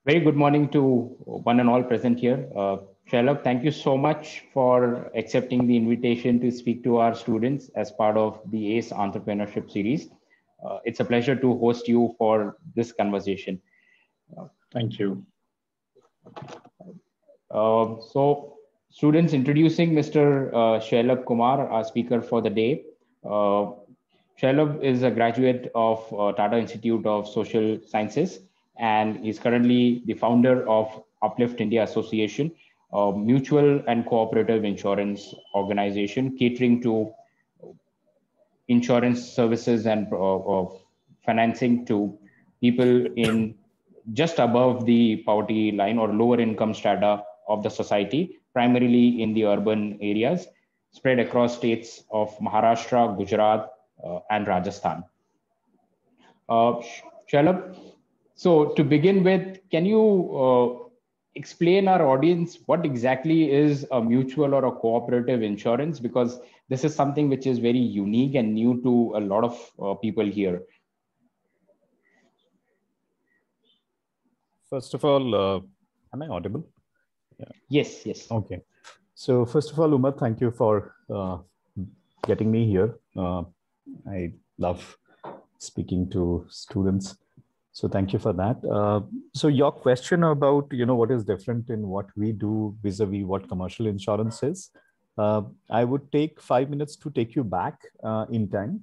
Very good morning to one and all present here. Shalabh, thank you so much for accepting the invitation to speak to our students as part of the ACE Entrepreneurship Series. It's a pleasure to host you for this conversation. Thank you. Students, introducing Mr. Shalabh Kumar, our speaker for the day. Uh, Shalabh is a graduate of Tata Institute of Social Sciences, and he's currently the founder of Uplift India Association, a mutual and cooperative insurance organization catering to insurance services and financing to people in just above the poverty line or lower income strata of the society, primarily in the urban areas, spread across states of Maharashtra, Gujarat, and Rajasthan. Uh, Shalabh, so to begin with, can you explain our audience what exactly is a mutual or a cooperative insurance? Because this is something which is very unique and new to a lot of people here. First of all, am I audible? Yeah. Yes, yes. Okay. So first of all, Umar, thank you for getting me here. I love speaking to students. So thank you for that. So your question about, what is different in what we do vis-a-vis what commercial insurance is, I would take 5 minutes to take you back in time.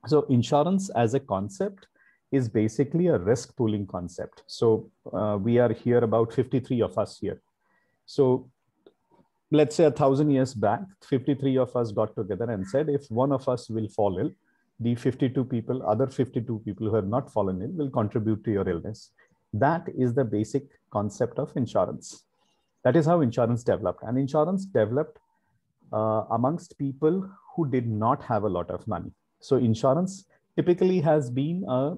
So insurance as a concept is basically a risk pooling concept. So we are here about 53 of us here. So let's say 1,000 years back, 53 of us got together and said, if one of us will fall ill, the other 52 people who have not fallen ill will contribute to your illness. That is the basic concept of insurance. That is how insurance developed. And insurance developed amongst people who did not have a lot of money. So insurance typically has been a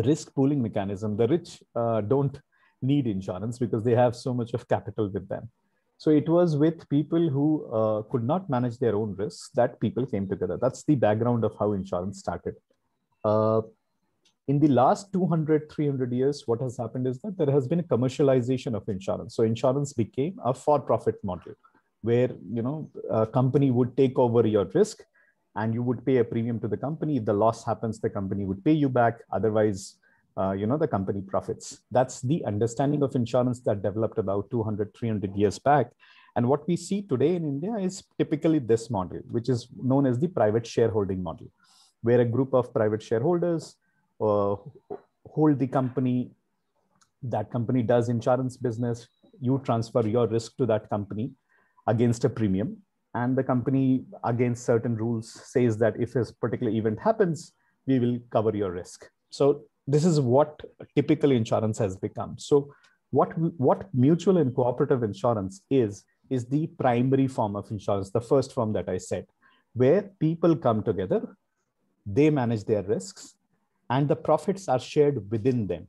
risk pooling mechanism. The rich don't need insurance because they have so much of capital with them. So it was with people who could not manage their own risks that people came together. That's the background of how insurance started. In the last 200, 300 years, what has happened is that there has been a commercialization of insurance. So insurance became a for-profit model where, a company would take over your risk and you would pay a premium to the company. If the loss happens, the company would pay you back. Otherwise, the company profits. That's the understanding of insurance that developed about 200, 300 years back. And what we see today in India is typically this model, which is known as the private shareholding model, where a group of private shareholders hold the company. That company does insurance business. You transfer your risk to that company against a premium. And the company, against certain rules, says that if this particular event happens, we will cover your risk. So this is what typical insurance has become. So what mutual and cooperative insurance is the primary form of insurance, the first form that I said, where people come together, they manage their risks, and the profits are shared within them.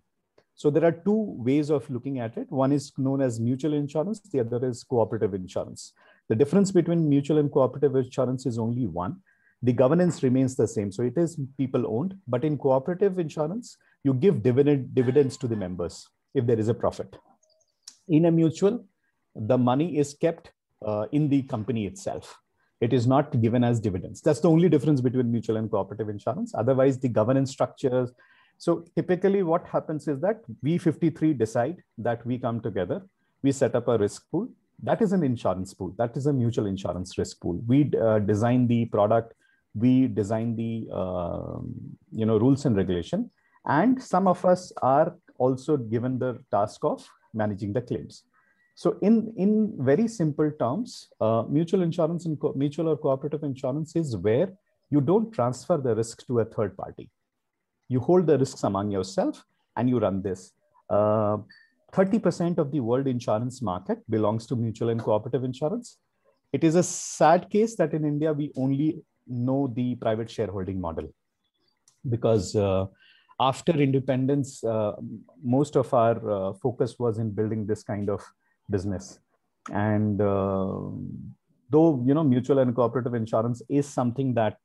So there are two ways of looking at it. One is known as mutual insurance. The other is cooperative insurance. The difference between mutual and cooperative insurance is only one. The governance remains the same. So it is people owned, but in cooperative insurance, you give dividends to the members if there is a profit. In a mutual, the money is kept in the company itself. It is not given as dividends. That's the only difference between mutual and cooperative insurance. Otherwise, the governance structures. So typically what happens is that we 53 decide that we come together, we set up a risk pool. That is an insurance pool. That is a mutual insurance risk pool. We design the product, we design the rules and regulation, and some of us are also given the task of managing the claims. So in very simple terms, mutual insurance and mutual or cooperative insurance is where you don't transfer the risk to a third party. You hold the risks among yourself and you run this. 30% of the world insurance market belongs to mutual and cooperative insurance. It is a sad case that in India, we only know the private shareholding model because after independence, most of our focus was in building this kind of business. And though, mutual and cooperative insurance is something that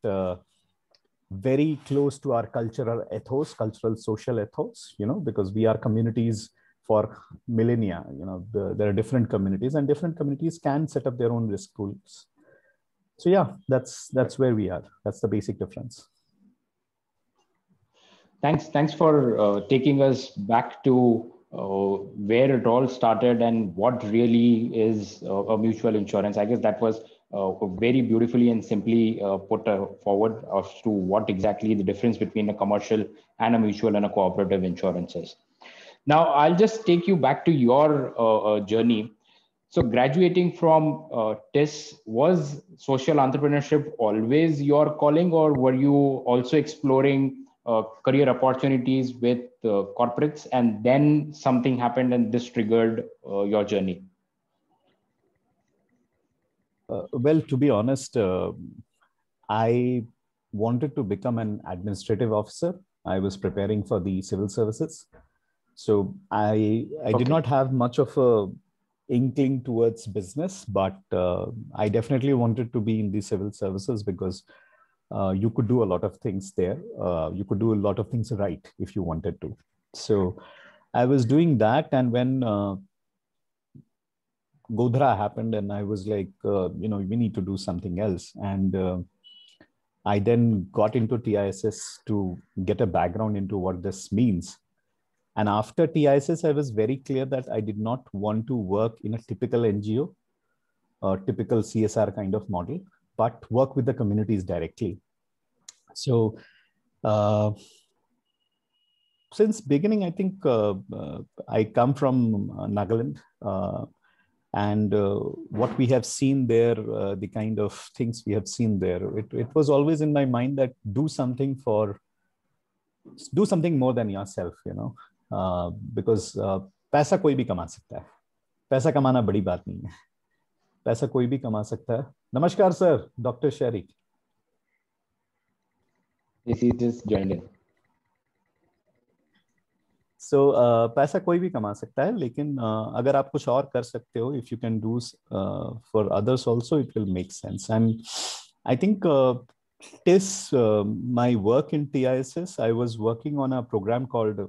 very close to our cultural ethos, cultural social ethos, because we are communities for millennia. There are different communities, and different communities can set up their own risk pools. So yeah, that's where we are. That's the basic difference. Thanks for taking us back to where it all started and what really is a mutual insurance. I guess that was very beautifully and simply put forward as to what exactly the difference between a commercial and a mutual and a cooperative insurance is. Now, I'll just take you back to your journey. So graduating from TIS, was social entrepreneurship always your calling, or were you also exploring career opportunities with corporates, and then something happened and this triggered your journey? Well, to be honest, I wanted to become an administrative officer. I was preparing for the civil services. So I did not have much of a inkling towards business, but I definitely wanted to be in the civil services because you could do a lot of things there. You could do a lot of things right if you wanted to. So I was doing that, and when Godhra happened, and I was like, we need to do something else. And I then got into TISS to get a background into what this means. And after TISS, I was very clear that I did not want to work in a typical NGO, or typical CSR kind of model, but work with the communities directly. So since beginning, I think I come from Nagaland. And what we have seen there, the kind of things we have seen there, it was always in my mind that do something more than yourself, because पैसा कोई भी कमा सकता है, पैसा कमाना बड़ी बात नहीं है, पैसा कोई भी कमा सकता है. नमस्कार सर, डॉक्टर शरीक. Yes, he just joined in. So पैसा कोई भी कमा सकता है, लेकिन अगर आप कुछ और कर सकते हो, if you can do for others also, it will make sense. And I think TIS, my work in TISS, I was working on a program called,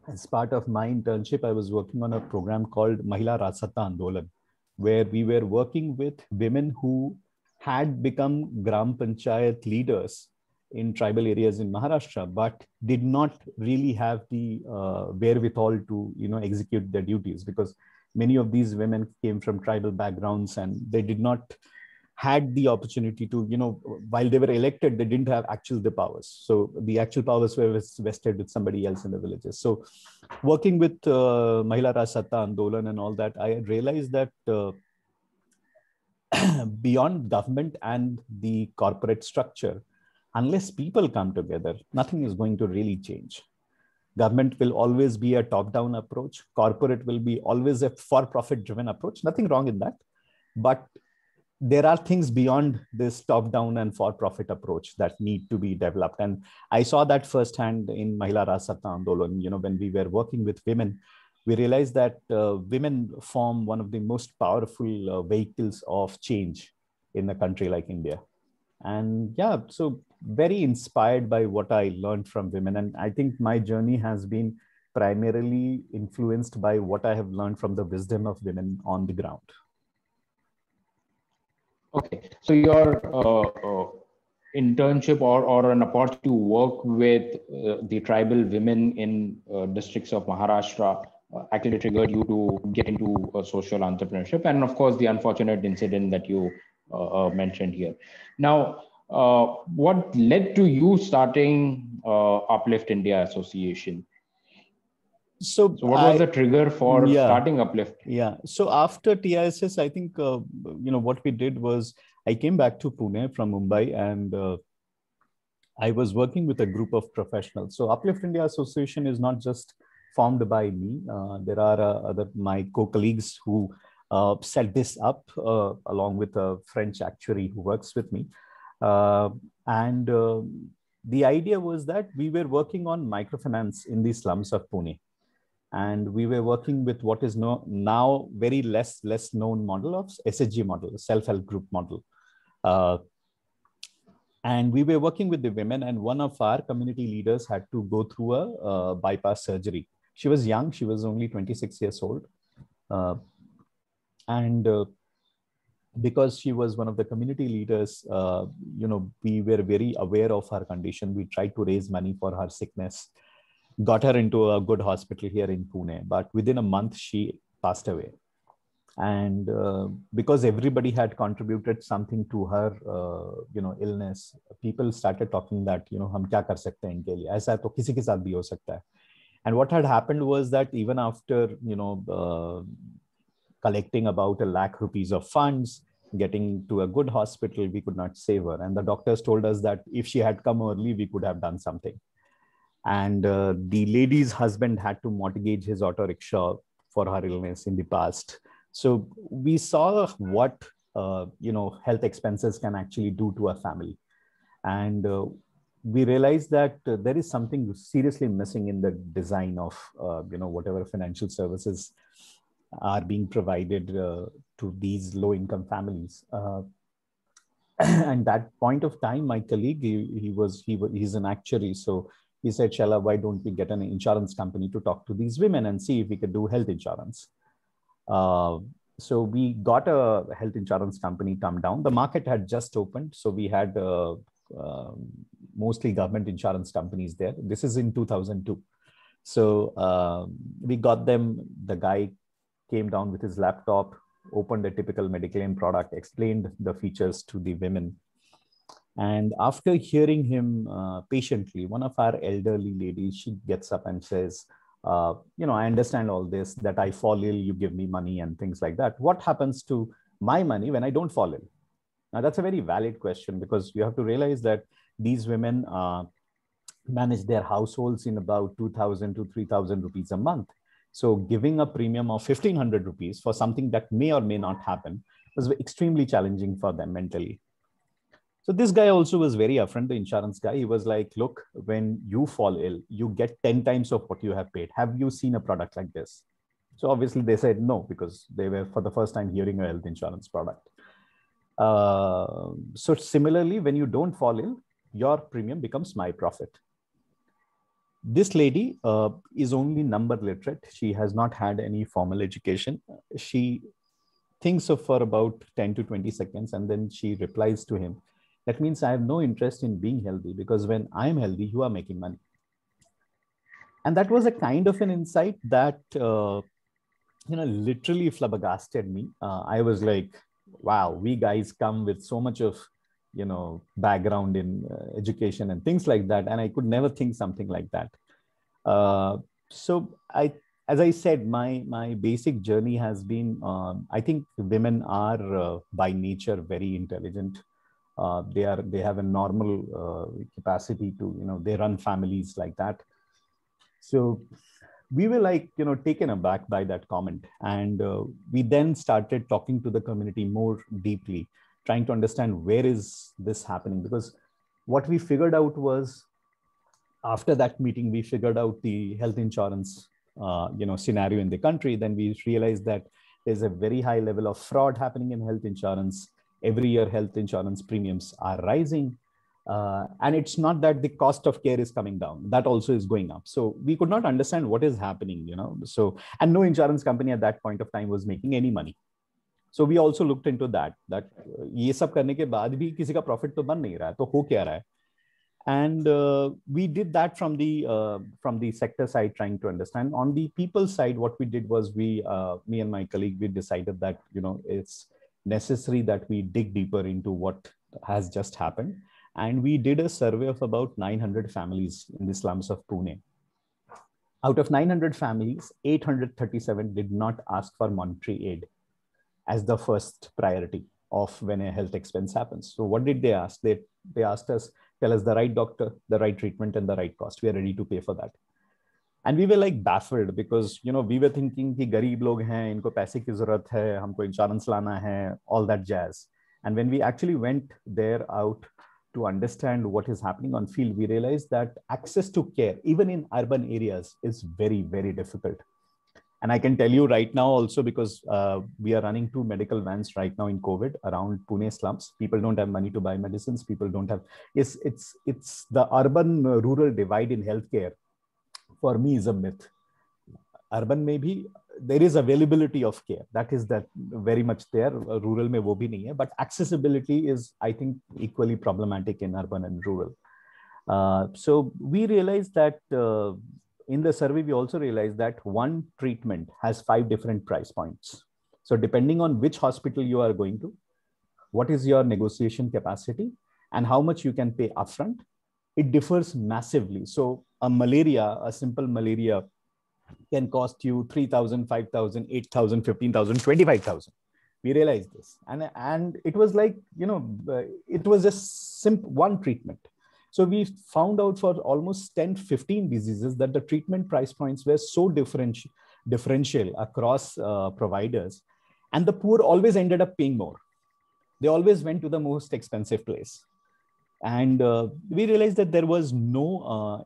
as part of my internship, I was working on a program called Mahila Rajsatta Andolan, where we were working with women who had become Gram Panchayat leaders in tribal areas in Maharashtra, but did not really have the wherewithal to execute their duties, because many of these women came from tribal backgrounds and they did not had the opportunity to, while they were elected, they didn't have the powers. So the actual powers were vested with somebody else in the villages. So working with Mahila Rajsatta Andolan and all that, I realized that beyond government and the corporate structure, unless people come together, nothing is going to really change. Government will always be a top-down approach. Corporate will be always a for-profit driven approach. Nothing wrong in that. But there are things beyond this top-down and for-profit approach that need to be developed. And I saw that firsthand in Mahila Rajsatta Andolan. When we were working with women, we realized that women form one of the most powerful vehicles of change in a country like India. And yeah, so very inspired by what I learned from women. And I think my journey has been primarily influenced by what I have learned from the wisdom of women on the ground. Okay, so your internship or an opportunity to work with the tribal women in districts of Maharashtra actually triggered you to get into social entrepreneurship, and of course the unfortunate incident that you mentioned here. Now, what led to you starting Uplift India Association? So what was the trigger for starting Uplift? Yeah. So after TISS, I think, what we did was I came back to Pune from Mumbai, and I was working with a group of professionals. So Uplift India Association is not just formed by me. There are my co-colleagues who set this up along with a French actuary who works with me. And the idea was that we were working on microfinance in the slums of Pune. And we were working with what is now very less known model of SHG model, self-help group model. And we were working with the women, and one of our community leaders had to go through a bypass surgery. She was young, she was only 26 years old. And because she was one of the community leaders, we were very aware of her condition. We tried to raise money for her sickness, got her into a good hospital here in Pune, but within a month she passed away. And because everybody had contributed something to her illness, people started talking that हम क्या कर सकते हैं इनके लिए, ऐसा तो किसी के साथ भी हो सकता है. And what had happened was that even after collecting about ₹1,00,000 of funds, getting to a good hospital, we could not save her. And the doctors told us that if she had come early, we could have done something. And the lady's husband had to mortgage his auto rickshaw for her illness in the past. So we saw what health expenses can actually do to a family. And we realized that there is something seriously missing in the design of whatever financial services are being provided to these low-income families. And that point of time, my colleague, he's an actuary, so he said, Shala, why don't we get an insurance company to talk to these women and see if we could do health insurance? So we got a health insurance company come down. The market had just opened, so we had mostly government insurance companies there. This is in 2002. So we got them. The guy came down with his laptop, opened a typical Mediclaim product, explained the features to the women. And after hearing him patiently, one of our elderly ladies, she gets up and says, I understand all this, that I fall ill, you give me money and things like that. What happens to my money when I don't fall ill? Now, that's a very valid question, because you have to realize that these women manage their households in about 2,000 to 3,000 rupees a month. So giving a premium of 1,500 rupees for something that may or may not happen was extremely challenging for them mentally. So this guy also was very upfront, the insurance guy. He was like, look, when you fall ill, you get 10 times of what you have paid. Have you seen a product like this? So obviously they said no, because they were for the first time hearing a health insurance product. So similarly, when you don't fall ill, your premium becomes my profit. This lady is only number literate. She has not had any formal education. She thinks of for about 10 to 20 seconds, and then she replies to him, that means I have no interest in being healthy, because when I'm healthy, you are making money. And that was a kind of an insight that, literally flabbergasted me. I was like, wow, we guys come with so much of, background in education and things like that. And I could never think something like that. So as I said, my basic journey has been, I think women are by nature very intelligent. They have a normal capacity to, they run families like that. So we were like, taken aback by that comment. And we then started talking to the community more deeply, trying to understand where is this happening. Because what we figured out was, after that meeting, we figured out the health insurance, scenario in the country. Then we realized that there's a very high level of fraud happening in health insurance. Every year, health insurance premiums are rising. And it's not that the cost of care is coming down. That also is going up. So we could not understand what is happening, So, and no insurance company at that point of time was making any money. So we also looked into that ये सब करने के बाद भी किसी का profit तो बन नहीं रहा है, तो हो क्या रहा है? And we did that from the sector side, trying to understand. On the people side, what we did was me and my colleague, we decided that, it's necessary that we dig deeper into what has just happened. And we did a survey of about 900 families in the slums of Pune. Out of 900 families, 837 did not ask for monetary aid as the first priority of when a health expense happens. So what did they ask? They asked us, tell us the right doctor, the right treatment, and the right cost. We are ready to pay for that. And we were like baffled, because, we were thinking कि गरीब लोग हैं, इनको पैसे की ज़रूरत है, हमको insurance लाना है, all that jazz. And when we actually went there out to understand what is happening on field, we realized that access to care, even in urban areas, is very, very difficult. And I can tell you right now also, because we are running 2 medical vans right now in COVID around Pune slums. People don't have money to buy medicines. People don't have, it's the urban rural divide in healthcare for me is a myth. Urban maybe there is availability of care. That is that very much there. Rural mein wo bhi nahi hai, but accessibility is, I think, equally problematic in urban and rural. So we realized that in the survey, we also realized that one treatment has 5 different price points. So depending on which hospital you are going to, what is your negotiation capacity, and how much you can pay upfront, it differs massively. So a simple malaria can cost you 3,000, 5,000, 8,000, 15,000, 25,000. We realized this. And it was like, it was just one treatment. So we found out for almost 10, 15 diseases that the treatment price points were so differential across providers. And the poor always ended up paying more. They always went to the most expensive place. And we realized that there was no,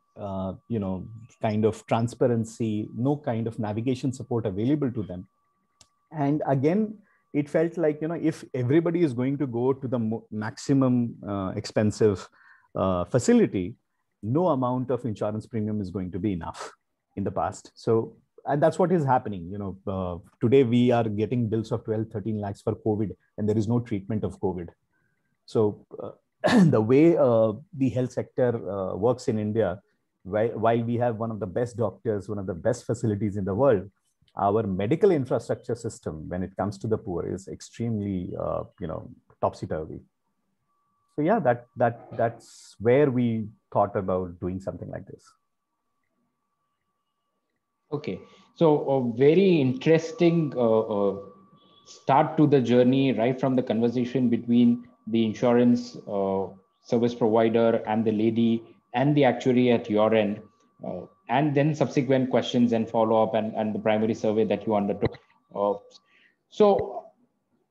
kind of transparency, no kind of navigation support available to them. And again, it felt like, if everybody is going to go to the maximum expensive facility, no amount of insurance premium is going to be enough in the past. So, and that's what is happening. Today we are getting bills of 12, 13 lakhs for COVID, and there is no treatment of COVID. So the way the health sector works in India, while we have one of the best doctors, one of the best facilities in the world, our medical infrastructure system, when it comes to the poor, is extremely, topsy-turvy. So yeah, that's where we thought about doing something like this. Okay, so a very interesting start to the journey, right from the conversation between the insurance service provider and the lady and the actuary at your end, and then subsequent questions and follow-up and the primary survey that you undertook. So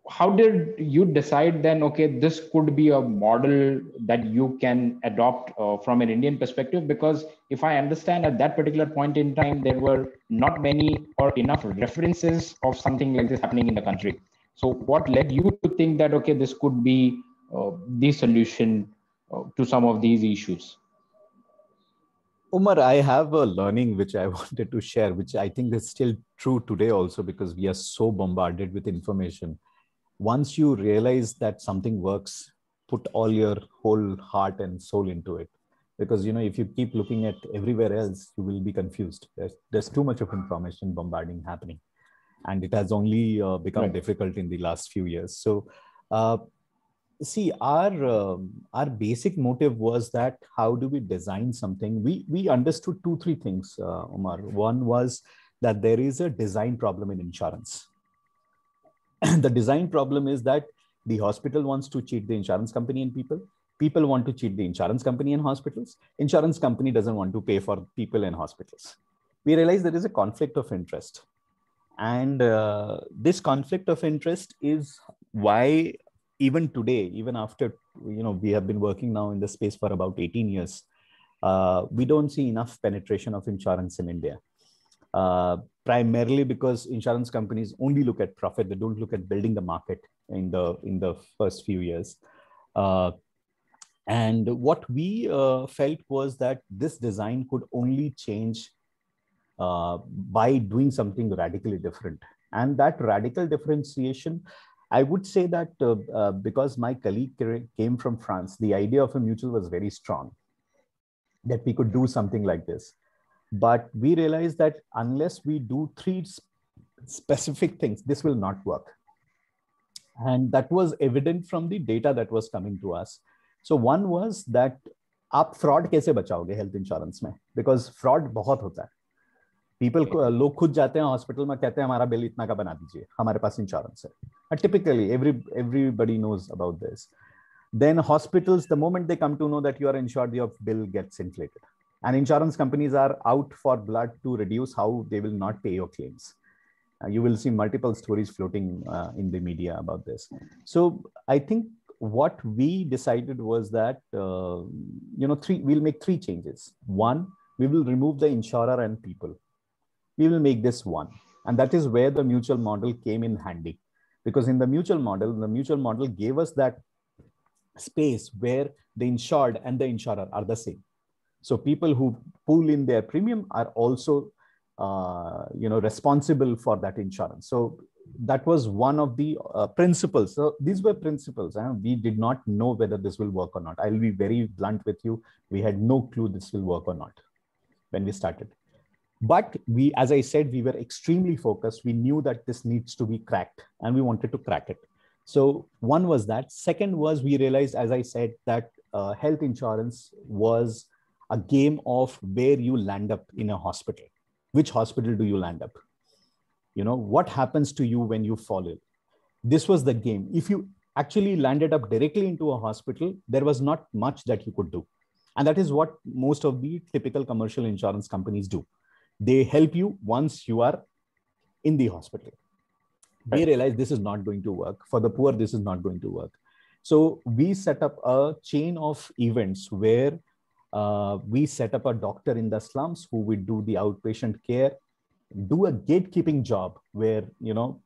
how did you decide then, okay, this could be a model that you can adopt from an Indian perspective? Because if I understand, at that particular point in time, there were not many or enough references of something like this happening in the country. So what led you to think that, okay, this could be the solution to some of these issues? Umar, I have a learning which I wanted to share, which I think is still true today also, because we are so bombarded with information. Once you realize that something works, put all your whole heart and soul into it. Because, if you keep looking at everywhere else, you will be confused. There's too much of information bombarding happening. And it has only become difficult in the last few years. So, see, our basic motive was that how do we design something? We understood 2-3 things, Umar. One was that there is a design problem in insurance. The design problem is that the hospital wants to cheat the insurance company and people. People want to cheat the insurance company and hospitals. Insurance company doesn't want to pay for people and hospitals. We realize there is a conflict of interest. And this conflict of interest is why even today, even after, we have been working now in the space for about 18 years, we don't see enough penetration of insurance in India. Primarily because insurance companies only look at profit. They don't look at building the market in the first few years. And what we felt was that this design could only change by doing something radically different. And that radical differentiation, I would say that because my colleague came from France, the idea of a mutual was very strong, that we could do something like this. But we realized that unless we do 3 specific things, this will not work. And that was evident from the data that was coming to us. So one was that आप fraud कैसे बचाओगे health insurance में? Because fraud बहुत होता है. People, लोग खुद जाते हैं hospital में कहते हैं हमारा bill इतना का बना दीजिए, हमारे पास insurance है. And typically, everybody knows about this. Then hospitals, the moment they come to know that you are insured, your bill gets inflated. And insurance companies are out for blood to reduce how they will not pay your claims. You will see multiple stories floating in the media about this. So I think what we decided was that, we'll make 3 changes. One, we will remove the insurer and people. We will make this one. And that is where the mutual model came in handy, because in the mutual model gave us that space where the insured and the insurer are the same. So people who pool in their premium are also responsible for that insurance. So that was one of the principles. So these were principles. We did not know whether this will work or not. I'll be very blunt with you. We had no clue this will work or not when we started. But we, as I said, we were extremely focused. We knew that this needs to be cracked and we wanted to crack it. So one was that. Second was we realized, as I said, that health insurance was a game of where you land up in a hospital. Which hospital do you land up? What happens to you when you fall ill? This was the game. If you actually landed up directly into a hospital, there was not much that you could do. And that is what most of the typical commercial insurance companies do. They help you once you are in the hospital. They realize this is not going to work. For the poor, this is not going to work. So we set up a chain of events where we set up a doctor in the slums who would do the outpatient care, do a gatekeeping job where,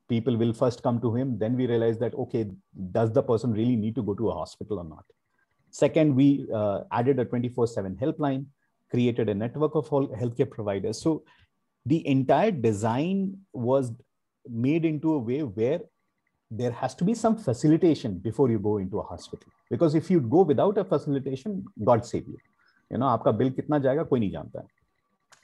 people will first come to him. Then we realize that, okay, does the person really need to go to a hospital or not? Second, we added a 24/7 helpline, created a network of all healthcare providers. So the entire design was made into a way where there has to be some facilitation before you go into a hospital. Because if you go without a facilitation, God save you. Aapka bill kitna jayega, koi nahi janta hai.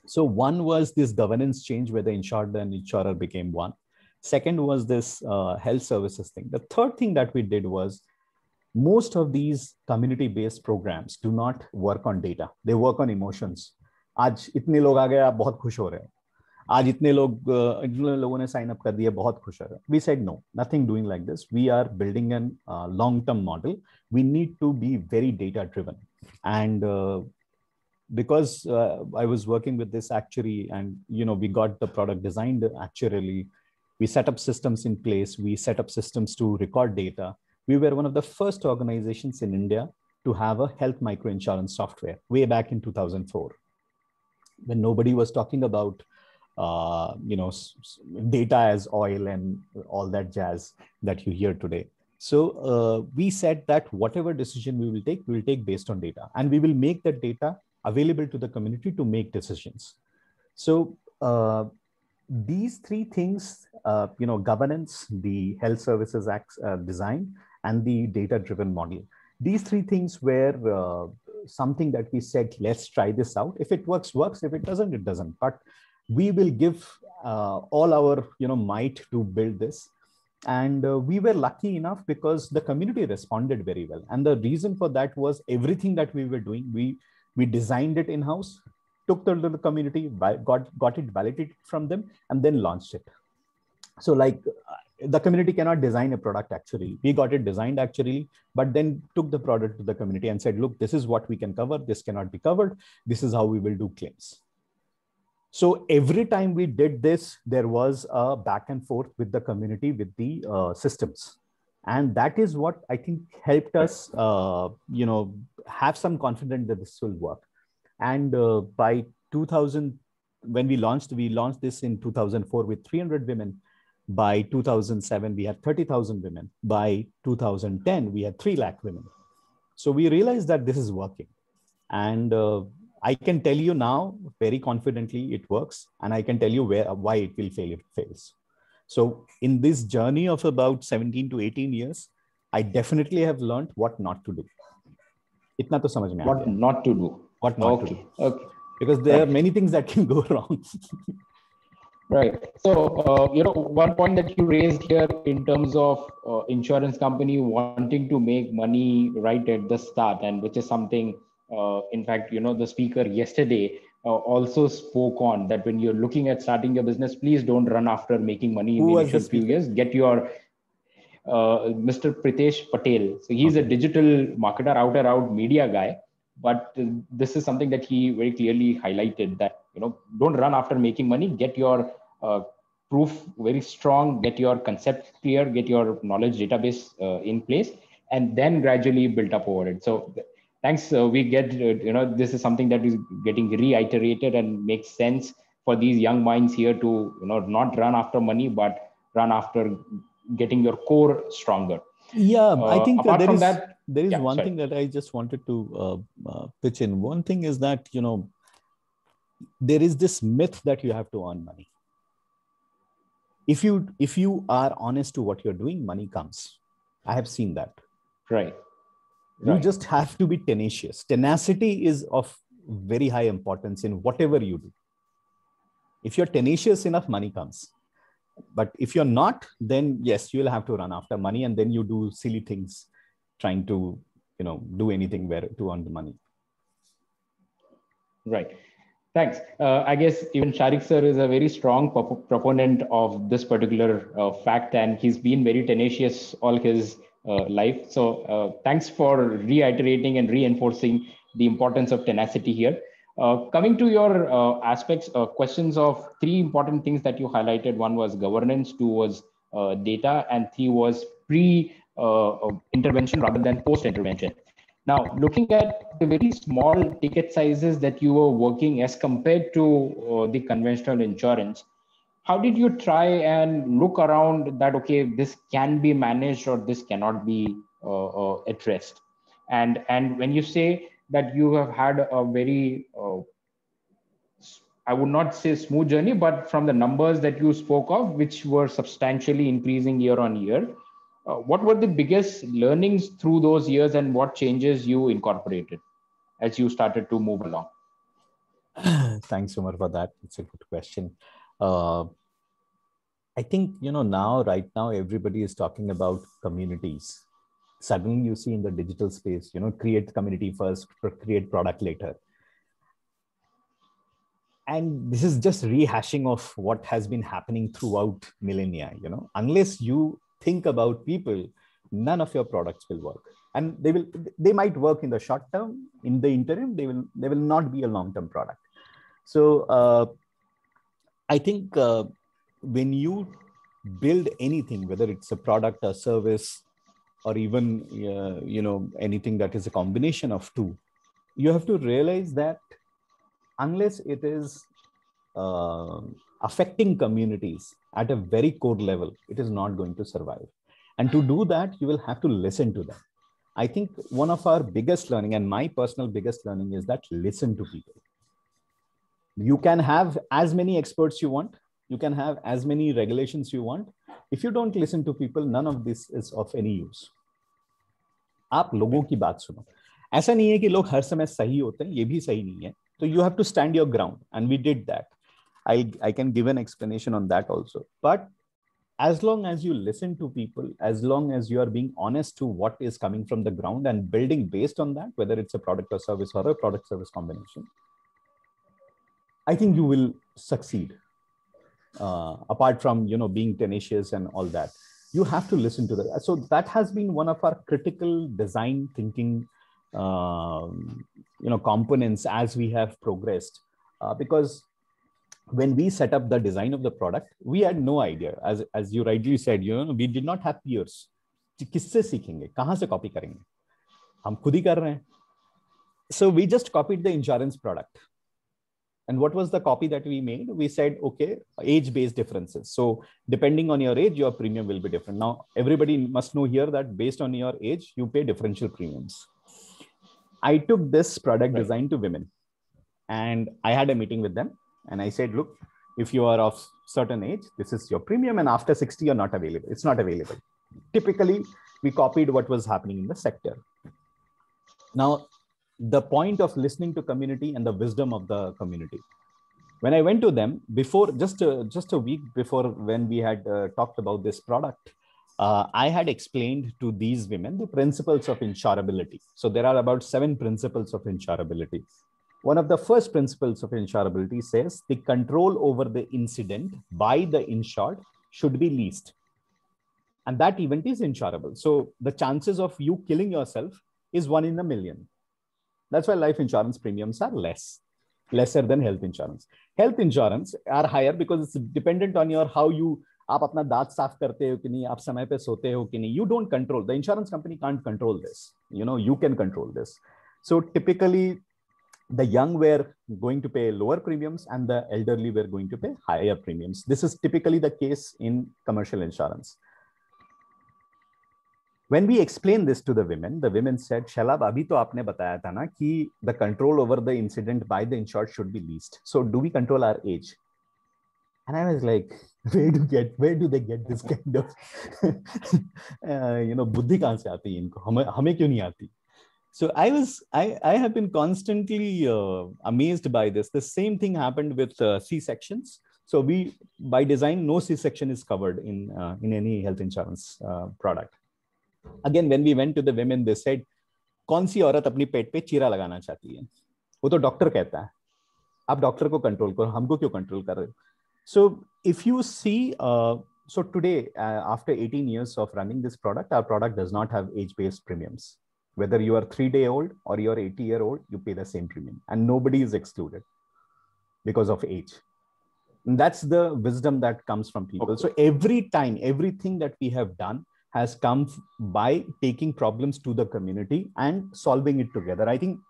So one was this governance change where the insured and insurer became one. Second was this health services thing. The third thing that we did was most of these community-based programs do not work on data. They work on emotions. आज इतने लोग आ गए, आप बहुत खुश हो रहे हो. आज इतने लोगों ने sign up कर दिए, बहुत खुश हो रहे हो. We said no, nothing doing like this. We are building a long-term model. We need to be very data-driven. And because I was working with this actuary, and we got the product designed actuarially, we set up systems in place. We set up systems to record data. We were one of the first organizations in India to have a health microinsurance software way back in 2004, when nobody was talking about data as oil and all that jazz that you hear today. So we said that whatever decision we will take based on data, and we will make that data available to the community to make decisions. So these three things, governance, the health services design, and the data-driven model. These three things were something that we said, let's try this out. If it works, works. If it doesn't, it doesn't. But we will give all our might to build this. And we were lucky enough because the community responded very well. And the reason for that was everything that we were doing, we designed it in-house, took the little community, got it validated from them, and then launched it. So like the community cannot design a product actually. We got it designed actually, but then took the product to the community and said, look, this is what we can cover. This cannot be covered. This is how we will do claims. So every time we did this, there was a back and forth with the community, with the systems. And that is what I think helped us, have some confidence that this will work. And by 2000, when we launched this in 2004 with 300 women. By 2007, we had 30,000 women. By 2010, we had 3 lakh women. So we realized that this is working. And I can tell you now very confidently it works. And I can tell you why it will fail if it fails. So in this journey of about 17 to 18 years, I definitely have learned what not to do. Itna to samajh mein aa gaya. What not to do. What not to do. Okay. Because there are many things that can go wrong. Right. So, one point that you raised here in terms of insurance company wanting to make money right at the start, and which is something, in fact, the speaker yesterday also spoke on, that when you're looking at starting your business, please don't run after making money in the initial few years. Get your Mr. Pritesh Patel. So he's a digital marketer, out media guy. But this is something that he very clearly highlighted, that don't run after making money. Get your proof very strong, get your concept clear, get your knowledge database in place, and then gradually build up over it. So thanks. We get this is something that is getting reiterated and makes sense for these young minds here to not run after money, but run after getting your core stronger. Yeah, I think apart from that, there is yeah, one sorry. thing that I just wanted to pitch in. One thing is that, there is this myth that you have to earn money. If you are honest to what you're doing, money comes. I have seen that. Right. You just have to be tenacious. Tenacity is of very high importance in whatever you do. If you're tenacious enough, money comes. But if you're not, then yes, you'll have to run after money, and then you do silly things trying to, do anything to earn the money. Right. Thanks. I guess even Shariq sir is a very strong proponent of this particular fact, and he's been very tenacious all his life. So thanks for reiterating and reinforcing the importance of tenacity here. Coming to your aspects, questions of three important things that you highlighted. One was governance, two was data, and three was pre-intervention rather than post-intervention. Now, looking at the very small ticket sizes that you were working as compared to the conventional insurance, how did you try and look around that, okay, this can be managed or this cannot be addressed? And when you say that you have had a very, I would not say smooth journey, but from the numbers that you spoke of, which were substantially increasing year on year, what were the biggest learnings through those years, and what changes you incorporated as you started to move along? Thanks, Umar, for that. It's a good question. I think, right now, everybody is talking about communities. Suddenly you see in the digital space, create community first, create product later. And this is just rehashing of what has been happening throughout millennia. Unless you think about people, none of your products will work. And they might work in the short term. In the interim, they will not be a long-term product. So I think when you build anything, whether it's a product or service, or even anything that is a combination of two, you have to realize that unless it is affecting communities at a very core level, it is not going to survive. And to do that, you will have to listen to them. I think one of our biggest learning, and my personal biggest learning, is that listen to people. You can have as many experts you want. You can have as many regulations you want. If you don't listen to people, none of this is of any use. आप लोगों की बात सुनो. ऐसा नहीं है कि लोग हर समय सही होते हैं, ये भी सही नहीं है. So you have to stand your ground, and we did that. I can give an explanation on that also. But as long as you listen to people, as long as you are being honest to what is coming from the ground and building based on that, whether it's a product or service or a product service combination, I think you will succeed. Apart from being tenacious and all that, you have to listen to that. So that has been one of our critical design thinking components as we have progressed, because when we set up the design of the product, we had no idea, as you rightly said, we did not have peers. किससे सीखेंगे, कहाँ से copy करेंगे, हम खुद ही कर रहे हैं. So we just copied the insurance product. And what was the copy that we made? We said, okay, age-based differences. So depending on your age, your premium will be different. Now, everybody must know here that based on your age, you pay differential premiums. I took this product design to women, and I had a meeting with them, and I said, look, if you are of certain age, this is your premium, and after 60, you're not available. It's not available. Typically, we copied what was happening in the sector. Now, the point of listening to community and the wisdom of the community. When I went to them before, just a week before, when we had talked about this product, I had explained to these women the principles of insurability. So there are about 7 principles of insurability. One of the first principles of insurability says the control over the incident by the insured should be least. And that event is insurable. So the chances of you killing yourself is 1 in a million. That's why life insurance premiums are lesser than health insurance. Health insurance are higher because it's dependent on your how you आप अपना दांत साफ करते हो कि नहीं, आप समय पे सोते हो कि नहीं. You don't control. The insurance company can't control this. You can control this. So typically, The young were going to pay lower premiums and the elderly were going to pay higher premiums. This is typically the case in commercial insurance. When we explained this to the women said, Shalabh, abhi to aapne bataya tha na ki the control over the incident by the insured should be least. So do we control our age? And I was like, where do they get this kind of, buddhi kahan se aati hai inko? Hame kyun nahi aati? So I have been constantly amazed by this. The same thing happened with C-sections. So by design, no C-section is covered in any health insurance product. Again, when we went to the women, they said, कौन सी औरत अपनी पेट पे चीरा लगाना चाहती है? वो तो डॉक्टर कहता है. आप डॉक्टर को कंट्रोल करो, हमको क्यों कंट्रोल कर रहे हो? So if you see, so today, after 18 years of running this product, our product does not have age-based premiums. Whether you are 3-day-old or you're 80-year-old, you pay the same premium, and nobody is excluded because of age. And that's the wisdom that comes from people. Okay. So every time, everything that we have done has come by taking problems to the community and solving it together. I think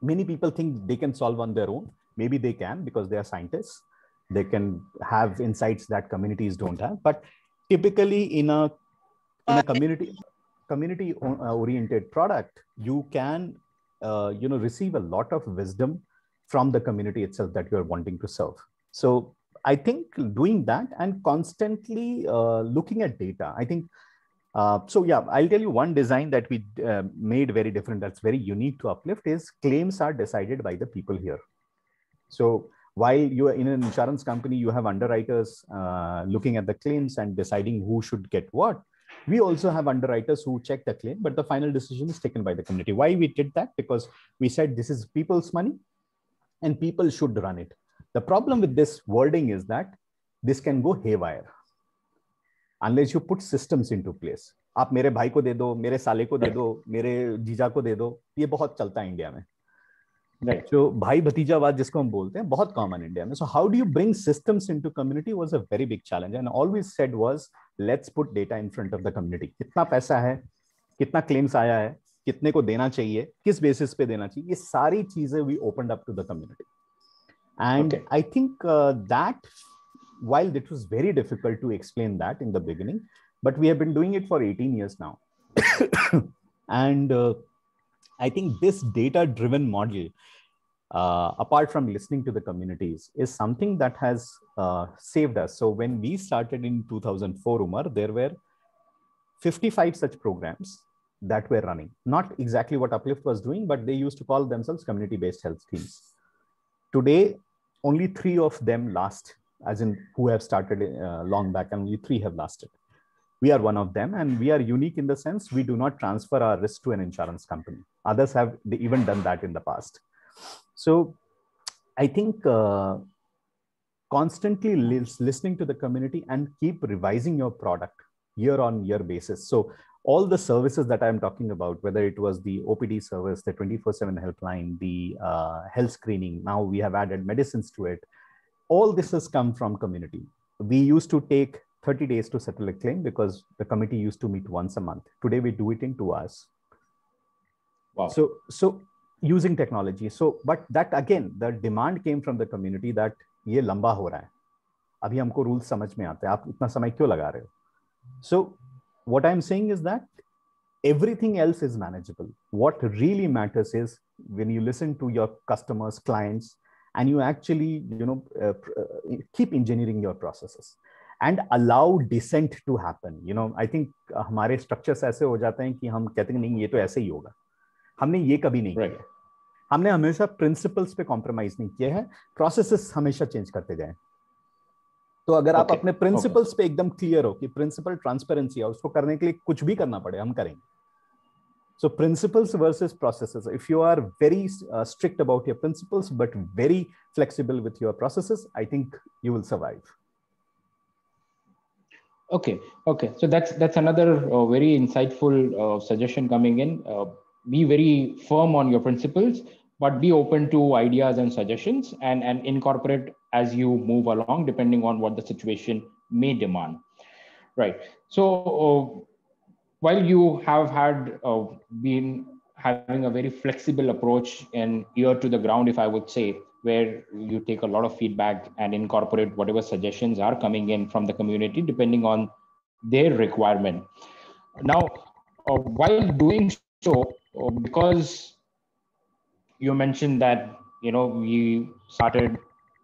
many people think they can solve on their own. Maybe they can because they are scientists. They can have insights that communities don't have. But typically in a community oriented product, you can receive a lot of wisdom from the community itself that you're wanting to serve. So I think doing that and constantly looking at data, I think, so yeah, I'll tell you one design that we made very different, that's very unique to Uplift, is claims are decided by the people here. So while you are in an insurance company, you have underwriters looking at the claims and deciding who should get what. We also have underwriters who check the claim, but the final decision is taken by the community. Why we did that? Because we said this is people's money and people should run it. The problem with this wording is that this can go haywire unless you put systems into place. आप मेरे भाई को दे दो, मेरे साले को दे दो, मेरे जीजा को दे दो, ये बहुत चलता है इंडिया में. Right. So भाई भतीजावाद जिसको हम बोलते हैं, बहुत common इंडिया में. So how do you bring systems into community was a very big challenge. And always said was, let's put data in front of the community. कितना पैसा है, कितना claims आया है, कितने को देना चाहिए, किस basis पे देना चाहिए, ये सारी चीजें we opened up to the community. And okay. I think that while it was very difficult to explain that in the beginning, but we have been doing it for 18 years now. And I think this data-driven model, apart from listening to the communities, is something that has saved us. So when we started in 2004, Umar, there were 55 such programs that were running. Not exactly what Uplift was doing, but they used to call themselves community-based health schemes. Today, only 3 of them last, as in who have started long back, and only 3 have lasted. We are one of them, and we are unique in the sense we do not transfer our risk to an insurance company. Others have even done that in the past. So I think constantly listening to the community and keep revising your product year on year basis. So all the services that I'm talking about, whether it was the OPD service, the 24/7 helpline, the health screening, now we have added medicines to it. All this has come from community. We used to take 30 days to settle a claim because the committee used to meet once a month. Today, we do it in 2 hours. Wow. So using technology. So, but that again, the demand came from the community that ये लंबा हो रहा है. अभी हमको rules समझ में आते हैं. आप इतना समय क्यों लगा रहे हो? So what I'm saying is that everything else is manageable. What really matters is when you listen to your customers, clients, and you actually, keep engineering your processes and allow dissent to happen. I think हमारे structures ऐसे हो जाते हैं कि हम कहते हैं नहीं ये तो ऐसे ही होगा. हमने ये कभी नहीं किया. हमने हमेशा principles पे compromise नहीं किया है. Processes हमेशा change करते जाएं. तो अगर आप अपने principles पे एकदम clear हो कि principle transparency है, उसको करने के लिए कुछ भी करना पड़े, हम करेंगे. So principles versus processes. If you are very strict about your principles, but very flexible with your processes, I think you will survive. Okay. So that's another very insightful suggestion coming in. Be very firm on your principles, but be open to ideas and suggestions and incorporate as you move along, depending on what the situation may demand. Right. So while you have having a very flexible approach and ear to the ground, if I would say, where you take a lot of feedback and incorporate whatever suggestions are coming in from the community depending on their requirement. Now, while doing so, because you mentioned that we started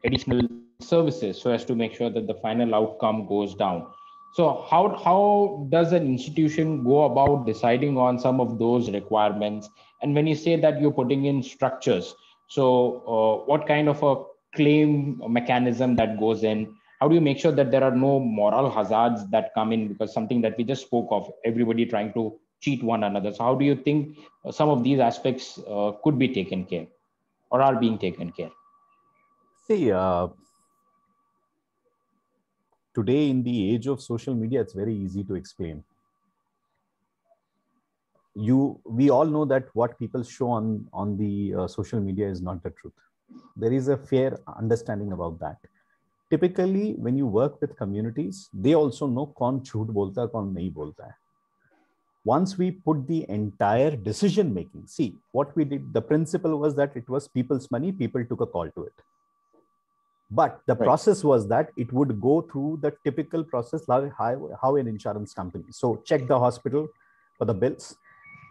additional services so as to make sure that the final outcome goes down. So how does an institution go about deciding on some of those requirements? And when you say that you're putting in structures, so what kind of a claim mechanism that goes in? How do you make sure that there are no moral hazards that come in? Because something that we just spoke of, everybody trying to cheat one another. So how do you think some of these aspects could be taken care or are being taken care? See, today in the age of social media, it's very easy to explain. We all know that what people show on the social media is not the truth. There is a fair understanding about that. Typically, when you work with communities, they also know kaun jhoot bolta hai, kaun nahi bolta hai. Once we put the entire decision making, see what we did, the principle was that it was people's money, people took a call to it. But the process was that it would go through the typical process, how an insurance company. So check the hospital for the bills,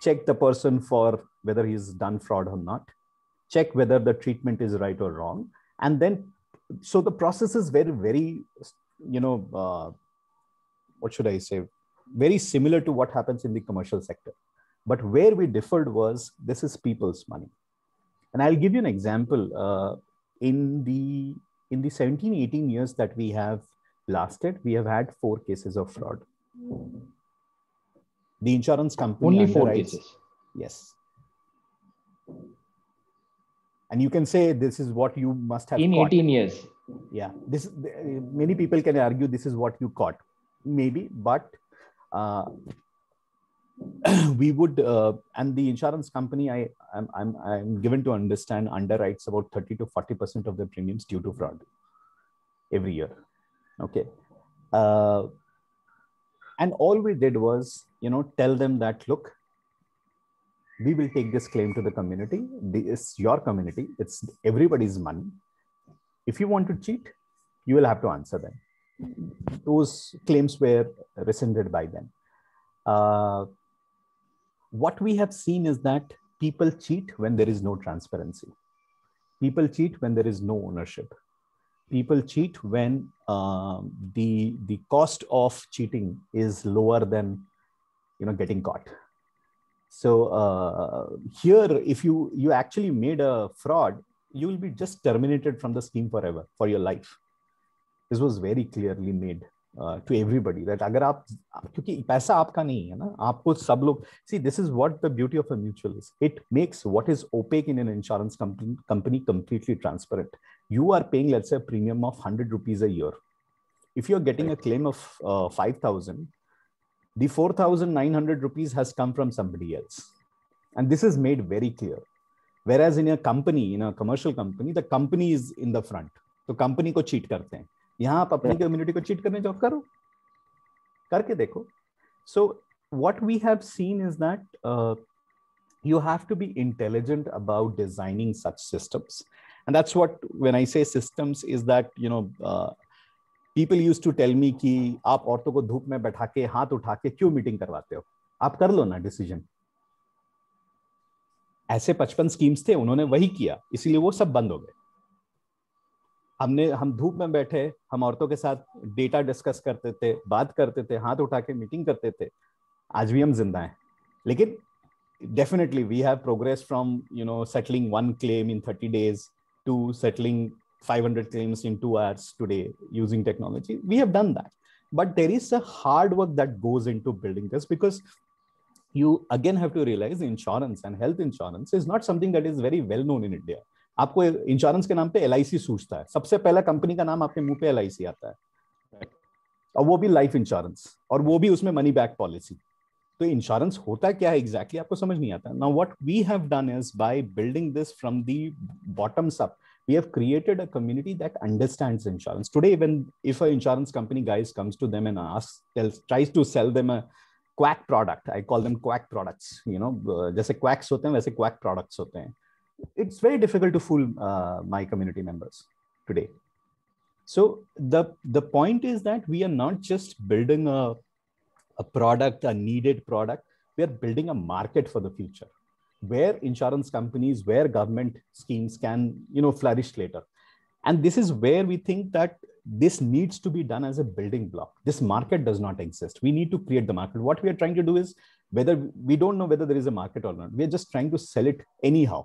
check the person for whether he's done fraud or not, check whether the treatment is right or wrong. And then, so the process is very, very, what should I say? Very similar to what happens in the commercial sector. But where we differed was, this is people's money. And I'll give you an example. In the 17, 18 years that we have lasted, we have had 4 cases of fraud. The insurance company only 4 cases. Yes. And you can say this is what you must have in caught. 18 years. Yeah. Many people can argue this is what you caught. Maybe, but we would, and the insurance company, I'm given to understand, underwrites about 30 to 40% of their premiums due to fraud every year. Okay. And all we did was, tell them that, look, we will take this claim to the community. It's your community. It's everybody's money. If you want to cheat, you will have to answer them. Those claims were rescinded by them. What we have seen is that people cheat when there is no transparency. People cheat when there is no ownership. People cheat when the cost of cheating is lower than getting caught. So here, if you actually made a fraud, you will be just terminated from the scheme forever, for your life. This was very clearly made to everybody that agar aap, kyunki paisa aapka nahi hai na, aapko sab log, see, this is what the beauty of a mutual is. It makes what is opaque in an insurance company completely transparent. You are paying, let's say, a premium of 100 rupees a year. If you're getting a claim of 5,000, the 4,900 rupees has come from somebody else. And this is made very clear. Whereas in a company, in a commercial company, the company is in the front. So company को cheat करते हैं. यहाँ आप अपनी community को cheat करने जाओ, करो, करके देखो. So what we have seen is that you have to be intelligent about designing such systems. And that's what, when I say systems, is that, people used to tell me कि आप औरतों को धूप में बैठा के हाथ उठा के क्यों मीटिंग करवाते हो, आप कर लो ना डिसीजन. ऐसे 55 स्कीम्स थे, उन्होंने वही किया, इसीलिए वो सब बंद हो गए. हम धूप में बैठे, हम औरतों के साथ डेटा डिस्कस करते थे, बात करते थे, हाथ उठा के मीटिंग करते थे. आज भी हम जिंदा हैं. लेकिन definitely we have progressed from settling 1 claim in 30 days to settling 500 claims in 2 hours today using technology. We have done that, but there is a hard work that goes into building this, because you again have to realize insurance and health insurance is not something that is very well known in India. आपको insurance के नाम पे LIC सूझता है, सबसे पहला company का नाम आपके मुंह पे LIC आता है, और वो भी लाइफ इंश्योरेंस, और वो भी उसमें मनी बैक पॉलिसी. तो इंश्योरेंस होता क्या है एग्जैक्टली आपको समझ नहीं आता. Now what we have done is, by building this from the bottoms up, we have created a community that understands insurance. Today, if an insurance company guys comes to them and tries to sell them a quack product. I call them quack products. जैसे quacks होते हैं वैसे quack products होते हैं. It's very difficult to fool my community members today. So the point is that we are not just building a product, a needed product. We are building a market for the future, where insurance companies, where government schemes can, flourish later. And this is where we think that this needs to be done as a building block. This market does not exist. We need to create the market. What we are trying to do is, whether we don't know whether there is a market or not, we are just trying to sell it anyhow.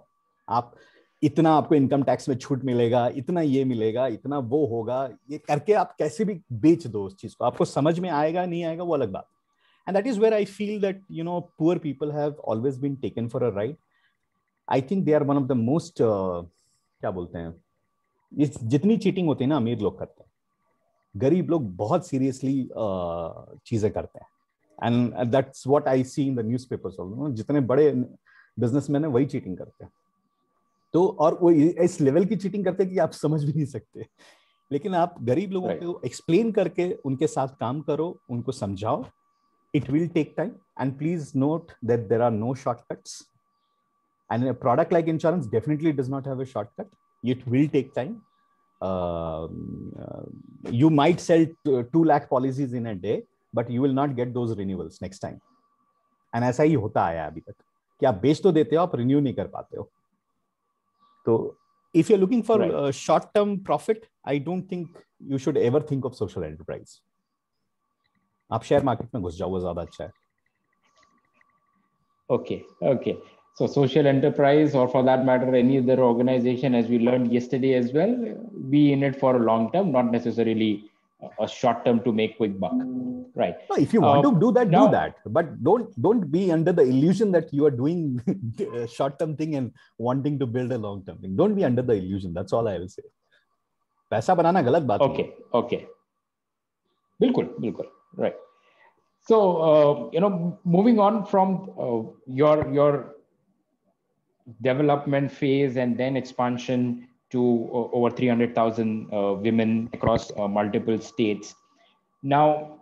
आप इतना आपको income tax में छूट मिलेगा, इतना ये मिलेगा, इतना वो होगा, ये करके आप कैसे भी बेच दो उस चीज को. आपको समझ में आएगा नहीं आएगा वो अलग बात. And that is where I feel that, poor people have always been taken for a ride. I think they are one of the most, क्या बोलते हैं, जितनी चीटिंग होती है ना अमीर लोग करते हैं, गरीब लोग बहुत सीरियसली चीजें करते हैं. And that's what I see in the newspapers also. जितने बड़े बिजनेसमैन हैं वही चीटिंग करते हैं. तो और वो इस लेवल की चीटिंग करते हैं कि आप समझ भी नहीं सकते. लेकिन आप गरीब लोगों को एक्सप्लेन करके उनके साथ काम करो, उनको समझाओ. It will take time, and please note that there are no shortcuts. And a product like insurance definitely does not have a shortcut. It will take time. You might sell 2 lakh policies in a day, but you will not get those renewals next time. And ऐसा ही होता आया अभी तक कि आप बेच तो देते हो, आप रिन्यू नहीं कर पाते हो. So if you're looking for short-term profit, I don't think you should ever think of social enterprise. आप शेयर मार्केट में घुस जाओ, वो ज्यादा अच्छा है. Okay. So social enterprise, or for that matter, any other organization, as we learned yesterday as well, be in it for a long term, not necessarily a short term to make quick buck. Right. No, if you want to do that, do that. But don't be under the illusion that you are doing a short term thing and wanting to build a long term thing. Don't be under the illusion. That's all I will say. पैसा बनाना गलत बात है. Okay. बिल्कुल. Right. So, moving on from your development phase and then expansion to over 300,000 women across multiple states. Now,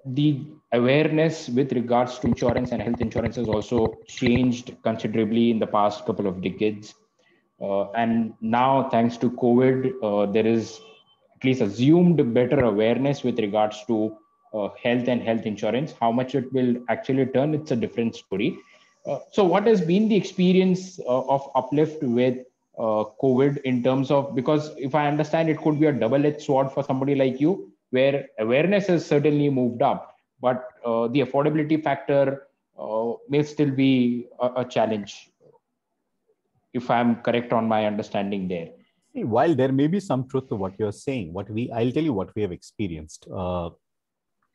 the awareness with regards to insurance and health insurance has also changed considerably in the past couple of decades. And now, thanks to COVID, there is at least assumed better awareness with regards to health and health insurance. How much it will actually turn, it's a different story. So what has been the experience of Uplift with COVID in terms of, because if I understand, it could be a double-edged sword for somebody like you, where awareness has certainly moved up, but the affordability factor may still be a challenge, if I'm correct on my understanding there. See, while there may be some truth to what you're saying, I'll tell you what we have experienced.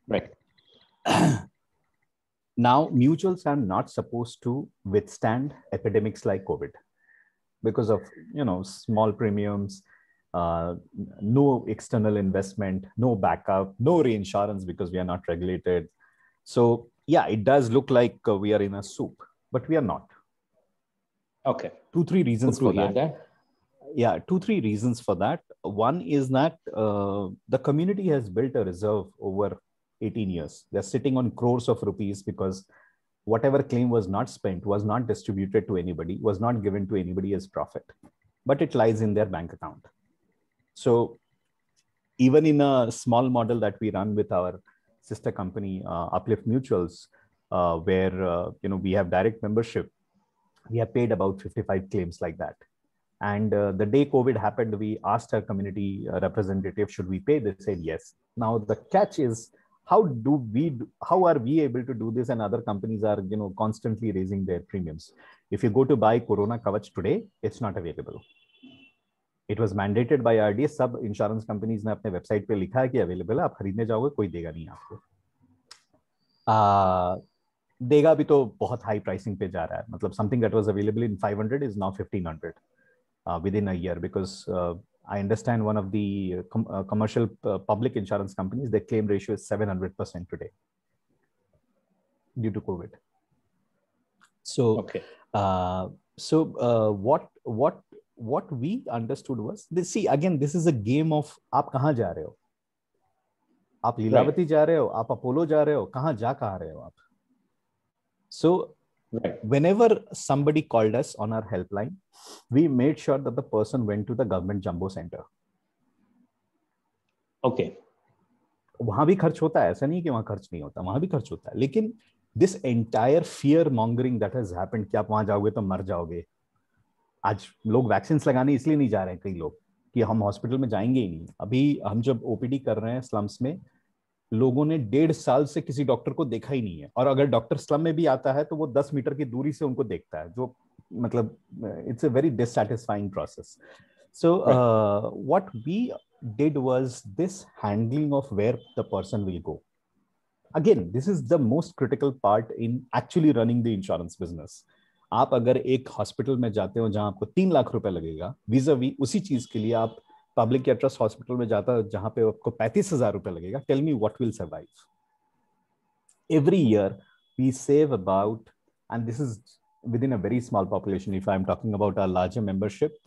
Right. Now, mutuals are not supposed to withstand epidemics like COVID because of, small premiums, no external investment, no backup, no reinsurance because we are not regulated. So yeah, it does look like we are in a soup, but we are not. Okay. 2-3 reasons for that. Yeah, 2-3 reasons for that. One is that the community has built a reserve over 18 years. They're sitting on crores of rupees because whatever claim was not spent, was not distributed to anybody, was not given to anybody as profit, but it lies in their bank account. So even in a small model that we run with our sister company, Uplift Mutuals, where we have direct membership, we have paid about 55 claims like that. And the day COVID happened, we asked our community representative, should we pay? They said yes. Now the catch is, how are we able to do this? And other companies are, constantly raising their premiums. If you go to buy Corona Kavach today, it's not available. It was mandated by RDA. Sub insurance companies ने अपने website पे लिखा है कि available है. आप खरीदने जाओगे, कोई देगा नहीं आपको. देगा भी तो बहुत high pricing पे जा रहा है. मतलब something that was available in 500 is now 1500 within a year, because I understand one of the commercial public insurance companies, their claim ratio is 700% today due to COVID. So, okay. What we understood was, see, again, this is a game of, aap kahan ja rahe ho? आप लीलावती जा रहे हो, आप Apollo जा रहे हो, कहाँ रहे हो आप? So whenever somebody called us on our helpline, we made sure that the person went to the government jumbo center. Okay. वहां भी खर्च होता है, ऐसा नहीं कि वहां खर्च नहीं होता, वहां भी खर्च होता है, लेकिन this entire fear mongering that has happened कि आप वहां जाओगे तो मर जाओगे. आज लोग वैक्सीन लगाने इसलिए नहीं जा रहे हैं, कई लोग, कि हम हॉस्पिटल में जाएंगे ही नहीं. अभी हम जब ओपीडी कर रहे हैं स्लम्स में, लोगों ने 1.5 साल से किसी डॉक्टर को देखा ही नहीं है, और अगर डॉक्टर स्लम में भी आता है तो वो 10 मीटर की दूरी से उनको देखता है, जो मतलब it's a very dissatisfying process. So what we did was this handling of where the person will go. Again, this is the most critical part in actually running the insurance business. आप अगर एक hospital में जाते हो जहां आपको 3 लाख रुपए लगेगा, vis-a-vis उसी चीज के लिए आप पब्लिक या ट्रस्ट हॉस्पिटल में जाता है जहां पे आपको 35,000 रुपए लगेगा. Tell me what will survive. Every year we save about, and this is within a very small population, if I'm talking about our larger membership,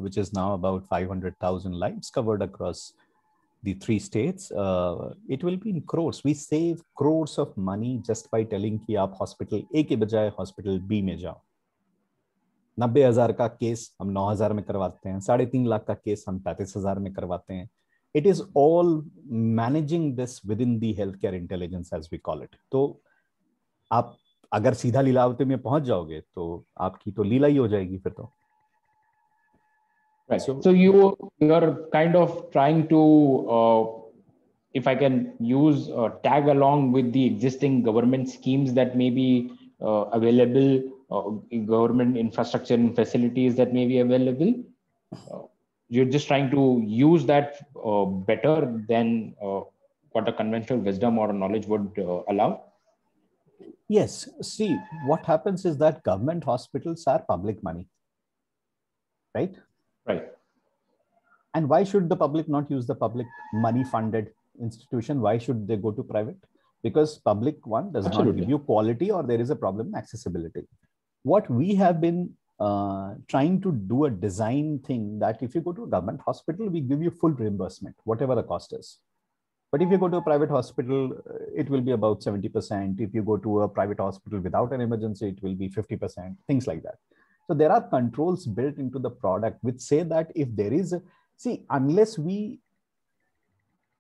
which is now about 500,000 lives covered across the 3 states, it will be in crores. We save crores of money just by telling कि आप hospital A के बजाय hospital B में जाओ. 90,000 का case हम 9,000 में करवाते हैं, 3.5 लाख का केस हम 35,000 में करवाते हैं. It is all managing this within the healthcare intelligence, as we call it. तो आप अगर सीधा लीलावती में पहुंच जाओगे तो आपकी तो लीला ही हो जाएगी फिर तो. Right. So you are kind of trying to, if I can use, tag along with the existing government schemes that may be available, government infrastructure and facilities that may be available. You're just trying to use that better than what a conventional wisdom or knowledge would allow. Yes. See, what happens is that government hospitals are public money, right? Right. And why should the public not use the public money funded institution? Why should they go to private? Because public one does not give you quality, or there is a problem in accessibility. What we have been trying to do a design thing that if you go to a government hospital, we give you full reimbursement, whatever the cost is. But if you go to a private hospital, it will be about 70%. If you go to a private hospital without an emergency, it will be 50%, things like that. So there are controls built into the product which say that if there is, unless we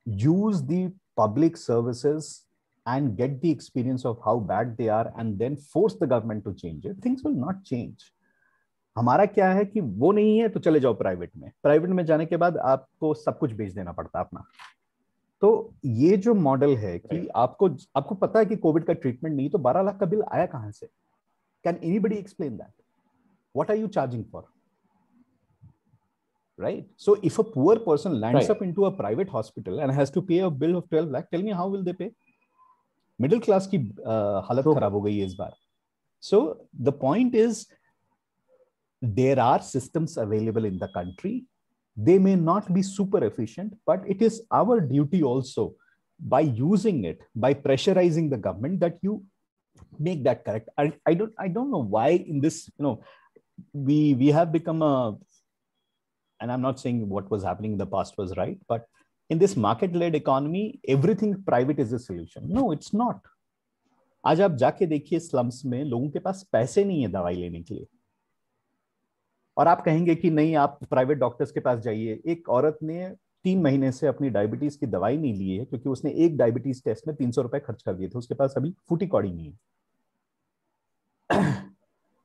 use the public services and get the experience of how bad they are and then force the government to change it, things will not change. हमारा क्या है कि वो नहीं है तो चले जाओ प्राइवेट में. प्राइवेट में जाने के बाद आपको सब कुछ बेच देना पड़ता अपना. तो ये जो मॉडल है कि आपको पता है कि कोविड का ट्रीटमेंट नहीं, तो 12 लाख का बिल आया कहां से? Can anybody explain that? What are you charging for? Right? So if a poor person lands up into a private hospital and has to pay a bill of 12 lakh, tell me how will they pay? Middle class की हालत खराब हो गई है इस बार. So the point is there are systems available in the country. They may not be super efficient, but it is our duty also, by using it, by pressurizing the government, that you make that correct. I don't know why in this, we have become and I'm not saying what was happening in the past was right, but in this market-led economy, everything private is the solution. No, it's not. आज आप जाके देखिए slums में लोगों के पास पैसे नहीं है दवाई लेने के लिए, और आप कहेंगे कि नहीं आप प्राइवेट डॉक्टर्स के पास जाइए. एक औरत ने 3 महीने से अपनी डायबिटीज की दवाई नहीं ली है क्योंकि उसने एक डायबिटीज टेस्ट में 300 रुपए खर्च कर दिए थे. उसके पास अभी फूटी कौड़ी नहीं है.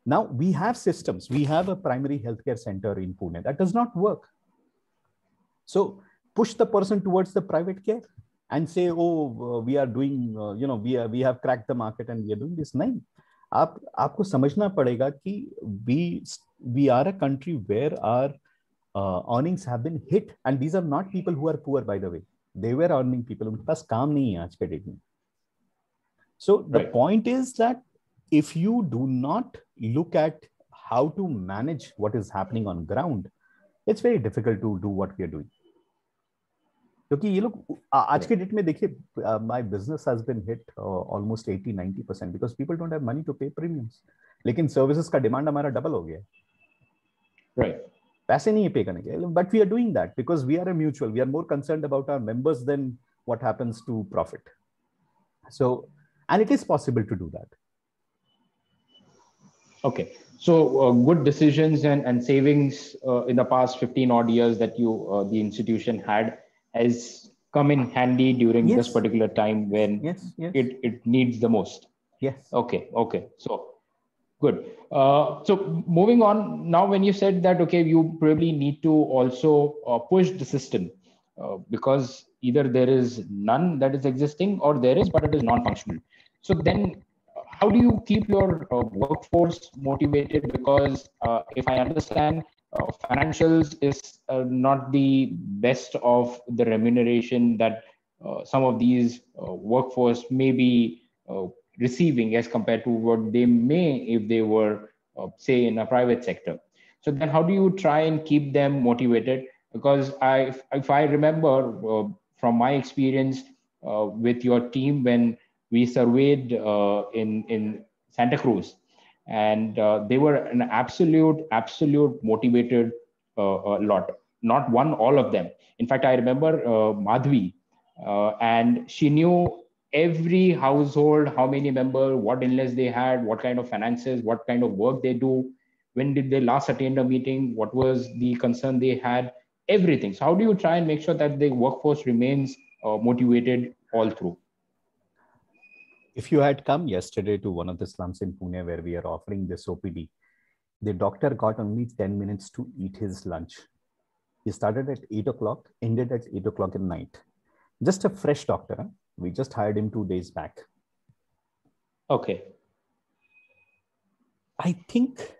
Now we have systems. We have a primary healthcare center in Pune that does not work. So push the person towards the private care and say, oh, we are doing, we have cracked the market and we are doing this. नहीं, आपको समझना पड़ेगा कि we are a country where our earnings have been hit, and these are not people who are poor, by the way. They were earning people. उनके पास काम नहीं है आज के डेट में. So the point is that if you do not look at how to manage what is happening on ground, it's very difficult to do what we are doing. क्योंकि ये लोग आज के डेट में देखिए, my business has been hit almost 80-90% because people don't have money to pay premiums. लेकिन services का demand हमारा double हो गया. Right. पैसे नहीं है पे करने के, but we are doing that because we are a mutual. We are more concerned about our members than what happens to profit. So, and it is possible to do that. Okay. So good decisions and savings in the past 15 odd years that the institution has come in handy during this particular time when it needs the most. Yes. Okay. So good. So moving on now, when you said that, okay, you probably need to also push the system because either there is none that is existing or there is, but it is non-functional. So then how do you keep your workforce motivated? Because if I understand, financials is not the best of the remuneration that some of these workforce may be receiving as compared to what they may if they were, say, in a private sector. So then how do you try and keep them motivated? Because if I remember from my experience with your team when we surveyed in Santa Cruz, and they were an absolute motivated lot. Not one, all of them. In fact, I remember Madhvi, and she knew every household, how many members, what illness they had, what kind of finances, what kind of work they do, when did they last attend a meeting, what was the concern they had, everything. So how do you try and make sure that the workforce remains motivated all through? If you had come yesterday to one of the slums in Pune where we are offering this OPD, the doctor got only 10 minutes to eat his lunch. He started at 8 o'clock, ended at 8 o'clock at night. Just a fresh doctor. Huh? We just hired him 2 days back. Okay. I think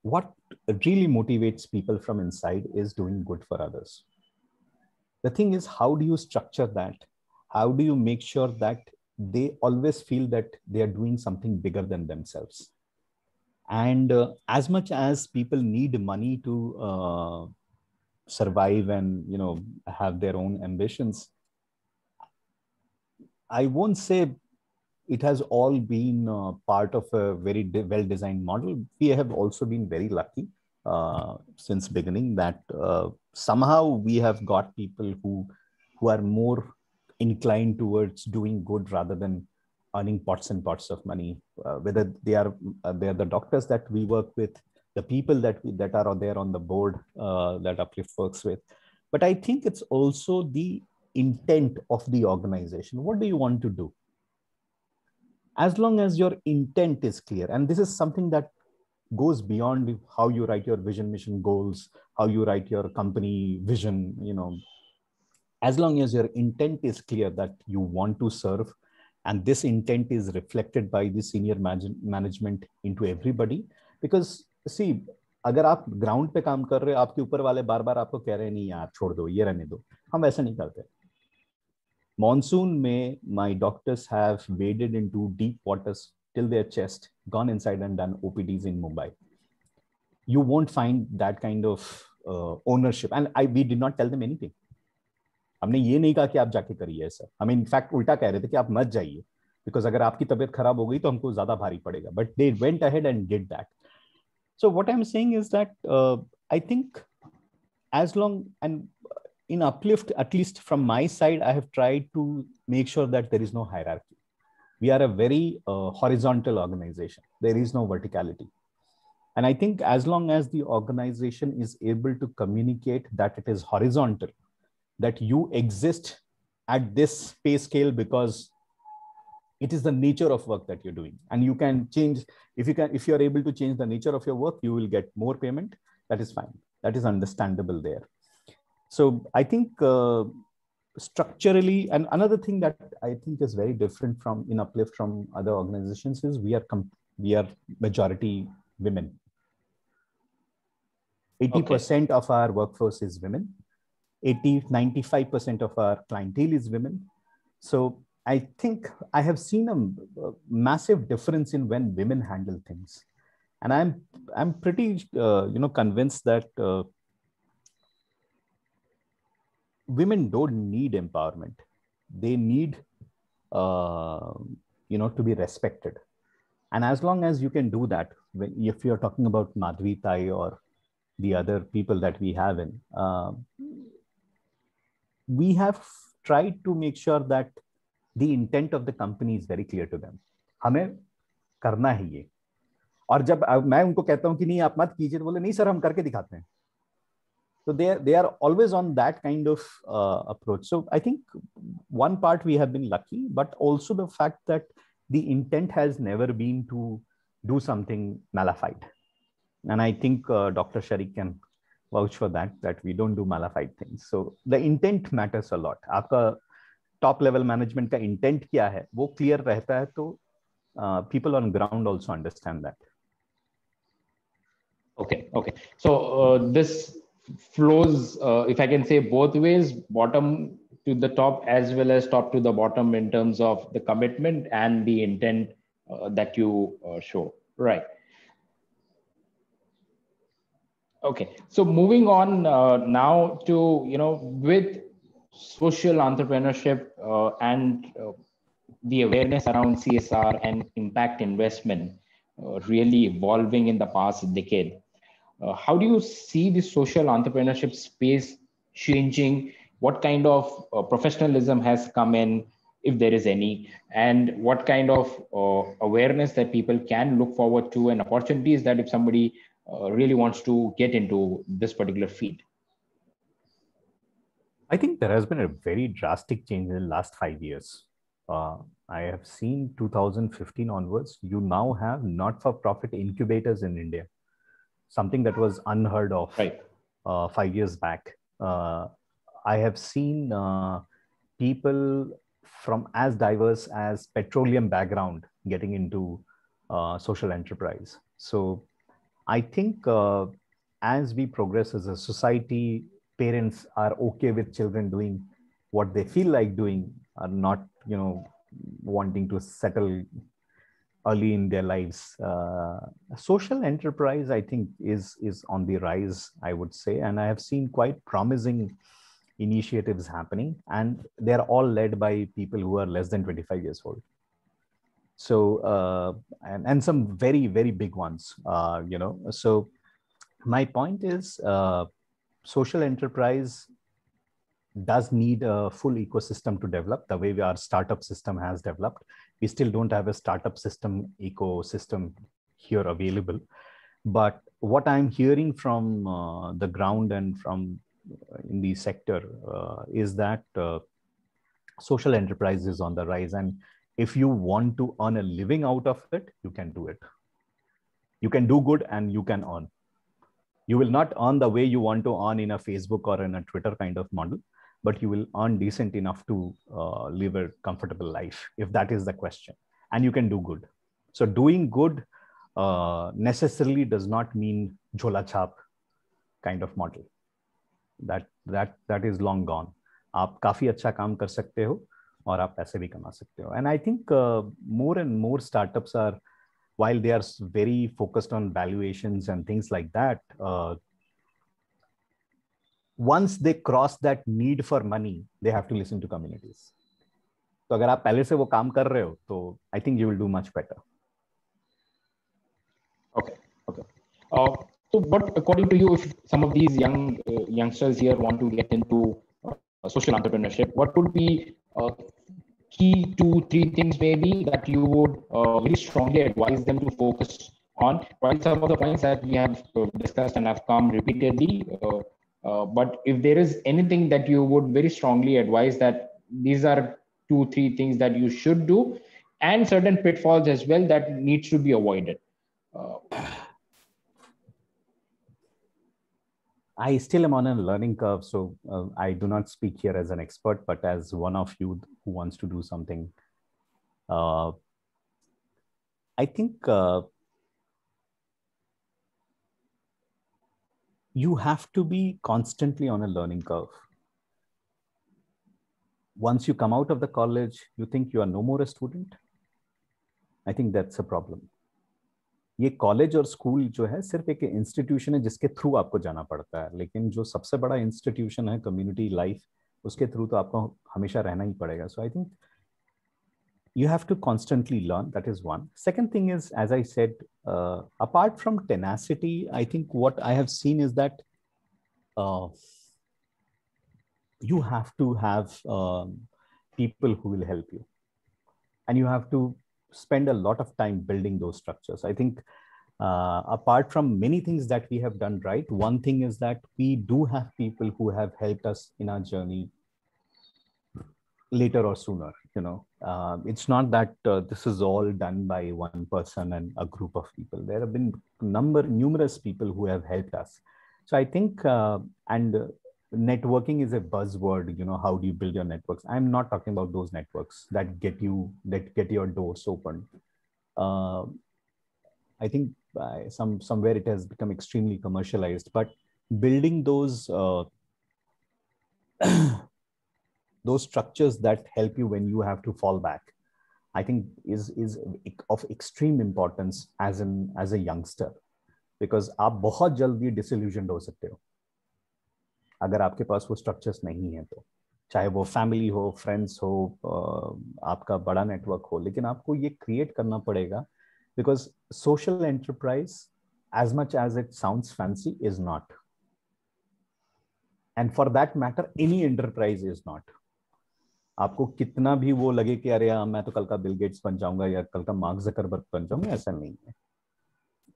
what really motivates people from inside is doing good for others. The thing is, how do you structure that? How do you make sure that they always feel that they are doing something bigger than themselves? And as much as people need money to survive and have their own ambitions, I won't say it has all been part of a very well-designed model. We have also been very lucky since beginning that somehow we have got people who are more inclined towards doing good rather than earning pots and pots of money. Whether they are the doctors that we work with, the people that are there on the board that Uplift works with. But I think it's also the intent of the organization. What do you want to do? As long as your intent is clear, and this is something that goes beyond how you write your vision, mission, goals, how you write your company vision, as long as your intent is clear that you want to serve, and this intent is reflected by the senior management into everybody. Because see, अगर आप ground पे काम कर रहे हो, आपके ऊपर वाले बार बार आपको कह रहे हैं नहीं यार छोड़ दो, ये रहने दो, हम ऐसा नहीं करते. Monsoon May, my doctors have waded into deep waters till their chest, gone inside and done OPDs in Mumbai. You won't find that kind of ownership. And we did not tell them anything. हमने ये नहीं कहा कि आप जाके करिए ऐसा. हमें इनफैक्ट उल्टा कह रहे थे कि आप मत जाइए, because अगर आपकी तबीयत खराब हो गई तो हमको ज्यादा भारी पड़ेगा. But they went ahead and did that. So what I'm saying is that I think as long, and in Uplift, at least from my side, I have tried to make sure that there is no hierarchy. We are a very horizontal organization. There is no verticality. And I think as long as the organization is able to communicate that it is horizontal, that you exist at this pay scale because it is the nature of work that you're doing. And you can change, if you're able to change the nature of your work, you will get more payment. That is fine. That is understandable there. So I think structurally, and another thing that I think is very different from in Uplift from other organizations is we are majority women. 80% of our workforce is women. 95% of our clientele is women. So I think I have seen a massive difference in when women handle things. And I'm pretty convinced that women don't need empowerment. They need to be respected. And as long as you can do that, if you're talking about Madhvi Tai or the other people that we have in, we have tried to make sure that the intent of the company is very clear to them. हमें करना है ये, और जब मैं उनको कहता हूं कि नहीं आप मत कीजिए, तो बोले नहीं सर हम करके दिखाते हैं. So they are always on that kind of approach. So I think one part we have been lucky, but also the fact that the intent has never been to do something malified. And I think Dr. Sharik can vouch for that, that we don't do malified things. So the intent matters a lot. आपका top level management का intent क्या है, वो clear रहता है, तो people on ground also understand that. Okay. So this flows, if I can say, both ways, bottom to the top as well as top to the bottom in terms of the commitment and the intent that you show. Right. Okay. So moving on now to, with social entrepreneurship and the awareness around CSR and impact investment really evolving in the past decade. How do you see the social entrepreneurship space changing? What kind of professionalism has come in, if there is any, and what kind of awareness that people can look forward to, and opportunities that if somebody really wants to get into this particular field? I think there has been a very drastic change in the last 5 years. I have seen 2015 onwards, you now have not-for-profit incubators in India. Something that was unheard of 5 years back. I have seen people from as diverse as petroleum background getting into social enterprise. So I think as we progress as a society, parents are okay with children doing what they feel like doing, are not, wanting to settle early in their lives. Social enterprise, I think, is on the rise, I would say. And I have seen quite promising initiatives happening. And they're all led by people who are less than 25 years old. So, and some very, very big ones, So my point is, social enterprise does need a full ecosystem to develop the way our startup system has developed. We still don't have a startup system ecosystem here available. But what I'm hearing from the ground and from in the sector is that social enterprise is on the rise. And if you want to earn a living out of it, you can do it. You can do good and you can earn. You will not earn the way you want to earn in a Facebook or in a Twitter kind of model, but you will earn decent enough to live a comfortable life, if that is the question. And you can do good. So doing good necessarily does not mean jhola chhap kind of model. That is long gone. आप काफी अच्छा काम कर सकते हो और आप पैसे भी कमा सकते हो. And I think more and more startups are, while they are very focused on valuations and things like that, once they cross that need for money, they have to listen to communities. So अगर आप पहले से वो काम कर रहे हो, तो I think you will do much better. Okay. So what, according to you, if some of these youngsters here want to get into social entrepreneurship, what would be key 2-3 things maybe that you would very strongly advise them to focus on? While some of the points that we have discussed and have come repeatedly, but if there is anything that you would very strongly advise that these are 2-3 things that you should do, and certain pitfalls as well that needs to be avoided. I still am on a learning curve, so I do not speak here as an expert, but as one of you who wants to do something. I think you have to be constantly on a learning curve. Once you come out of the college, you think you are no more a student. I think that's a problem. ये college और school जो है सिर्फ एक institution है जिसके through आपको जाना पड़ता है, लेकिन जो सबसे बड़ा इंस्टीट्यूशन है कम्युनिटी लाइफ, उसके थ्रू तो आपको हमेशा रहना ही पड़ेगा. So I think you have to constantly learn. That is one. Second thing is, as I said, apart from tenacity, I think what I have seen is that you have to have people who will help you. And you have to spend a lot of time building those structures. I think apart from many things that we have done right, one thing is that we do have people who have helped us in our journey later or sooner. It's not that this is all done by one person and a group of people. There have been numerous people who have helped us. So I think, and networking is a buzzword. How do you build your networks? I'm not talking about those networks that get your doors open. I think somewhere it has become extremely commercialized, but building those those structures that help you when you have to fall back, I think is of extreme importance as a youngster, because आप बहुत जल्दी disillusioned हो सकते हो अगर आपके पास वो structures नहीं है तो, चाहे वो फैमिली हो, फ्रेंड्स हो, आपका बड़ा नेटवर्क हो, लेकिन आपको ये क्रिएट करना पड़ेगा, because social enterprise, as much as it sounds fancy, is not, and for that matter any enterprise is not. आपको कितना भी वो लगे कि अरे मैं तो कल का बिल गेट्स बन जाऊंगा या कल का मार्क जकरबर्ग बन जाऊंगा, ऐसा नहीं है,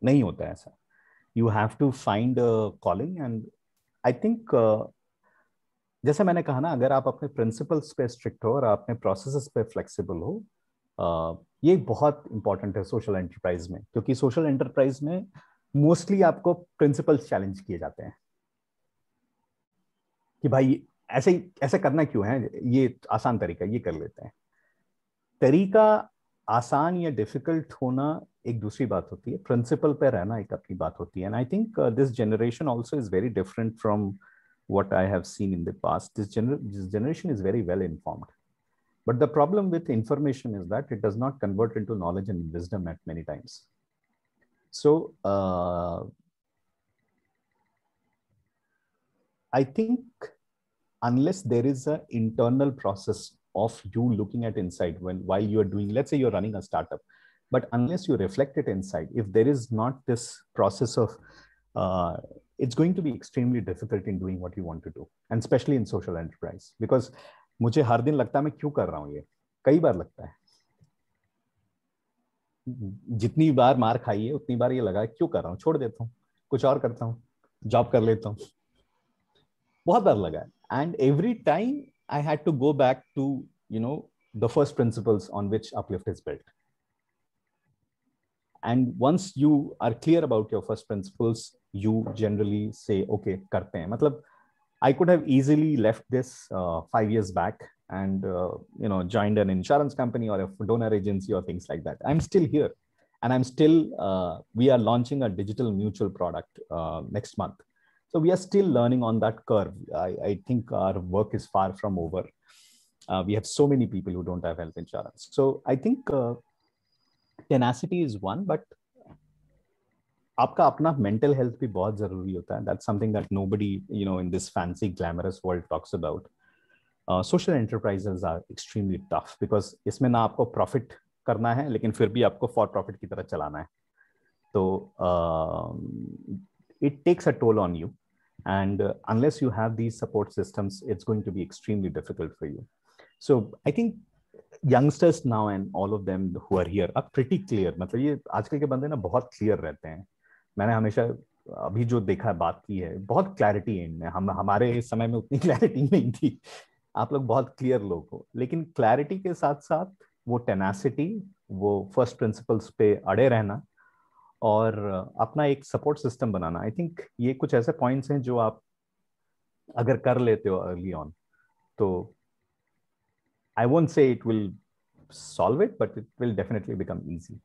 नहीं होता ऐसा. You have to find calling. And I think जैसे मैंने कहा ना, अगर आप अपने प्रिंसिपल्स पे स्ट्रिक्ट हो और अपने प्रोसेसेस पे फ्लेक्सिबल हो, ये बहुत इंपॉर्टेंट है सोशल एंटरप्राइज में, क्योंकि सोशल एंटरप्राइज में मोस्टली आपको प्रिंसिपल्स चैलेंज किए जाते हैं कि भाई ऐसे करना क्यों है, ये आसान तरीका, ये कर लेते हैं. तरीका आसान या डिफिकल्ट होना एक दूसरी बात होती है, प्रिंसिपल पे रहना एक अपनी बात होती है. And I think this generation also is very different from what I have seen in the past. This generation is very well informed, but the problem with information is that it does not convert into knowledge and wisdom at many times. So I think unless there is an internal process of you looking at inside while you are doing, let's say you're running a startup, but unless you reflect it inside, if there is not this process of it's going to be extremely difficult in doing what you want to do, and especially in social enterprise. Because मुझे हर दिन लगता है मैं क्यों कर रहा हूँ, ये कई बार लगता है, जितनी बार मार खाई है उतनी बार ये लगा है क्यों कर रहा हूँ, छोड़ देता हूँ, कुछ और करता हूँ, जॉब कर लेता हूँ, बहुत बार लगा है. And every time I had to go back to the first principles on which Uplift is built. And once you are clear about your first principles, you generally say, okay, karte hain. Matlab, I could have easily left this 5 years back and joined an insurance company or a donor agency or things like that. I'm still here, and I'm still we are launching a digital mutual product next month. So we are still learning on that curve. I think our work is far from over. We have so many people who don't have health insurance. So I think tenacity is one, but आपका अपना mental health भी बहुत जरूरी होता है. That's something that nobody, in this fancy glamorous world talks about. Social enterprises are extremely tough because इसमें ना आपको profit करना है, लेकिन फिर भी आपको for profit की तरह चलाना है. तो it takes a toll on you, and unless you have these support systems, it's going to be extremely difficult for you. So I think youngsters now and all of them who are here are pretty clear. मतलब ये आजकल के बंदे ना बहुत clear रहते हैं. मैंने हमेशा अभी जो देखा बात की है, बहुत क्लैरिटी है इनमें. हमारे समय में उतनी क्लैरिटी नहीं थी. आप लोग बहुत क्लियर लोग हो, लेकिन क्लैरिटी के साथ साथ वो टेनासिटी, वो फर्स्ट प्रिंसिपल्स पे अड़े रहना और अपना एक support system banana. I think ये कुछ ऐसे पॉइंट्स हैं जो आप अगर कर लेते हो अर्ली ऑन, तो I won't say it will solve it, but it will definitely become easy.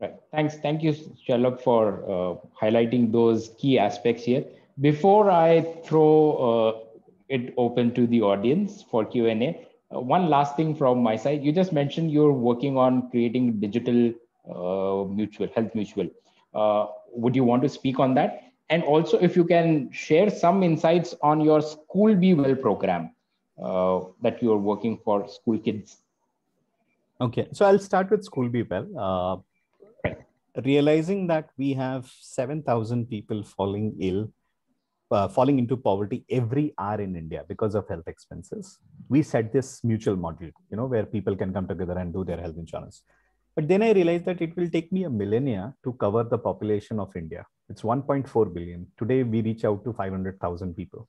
Right. Thank you, Sherlock, for highlighting those key aspects here. Before I throw it open to the audience for Q&A, one last thing from my side. You just mentioned you're working on creating digital health mutual. Would you want to speak on that? And also, if you can share some insights on your School Be Well program that you're working for school kids. Okay, so I'll start with School Be Well. Realizing that we have 7,000 people falling ill falling into poverty every hour in India because of health expenses. We set this mutual model, where people can come together and do their health insurance. But then I realized that it will take me a millennia to cover the population of India. It's 1.4 billion. Today, we reach out to 500,000 people.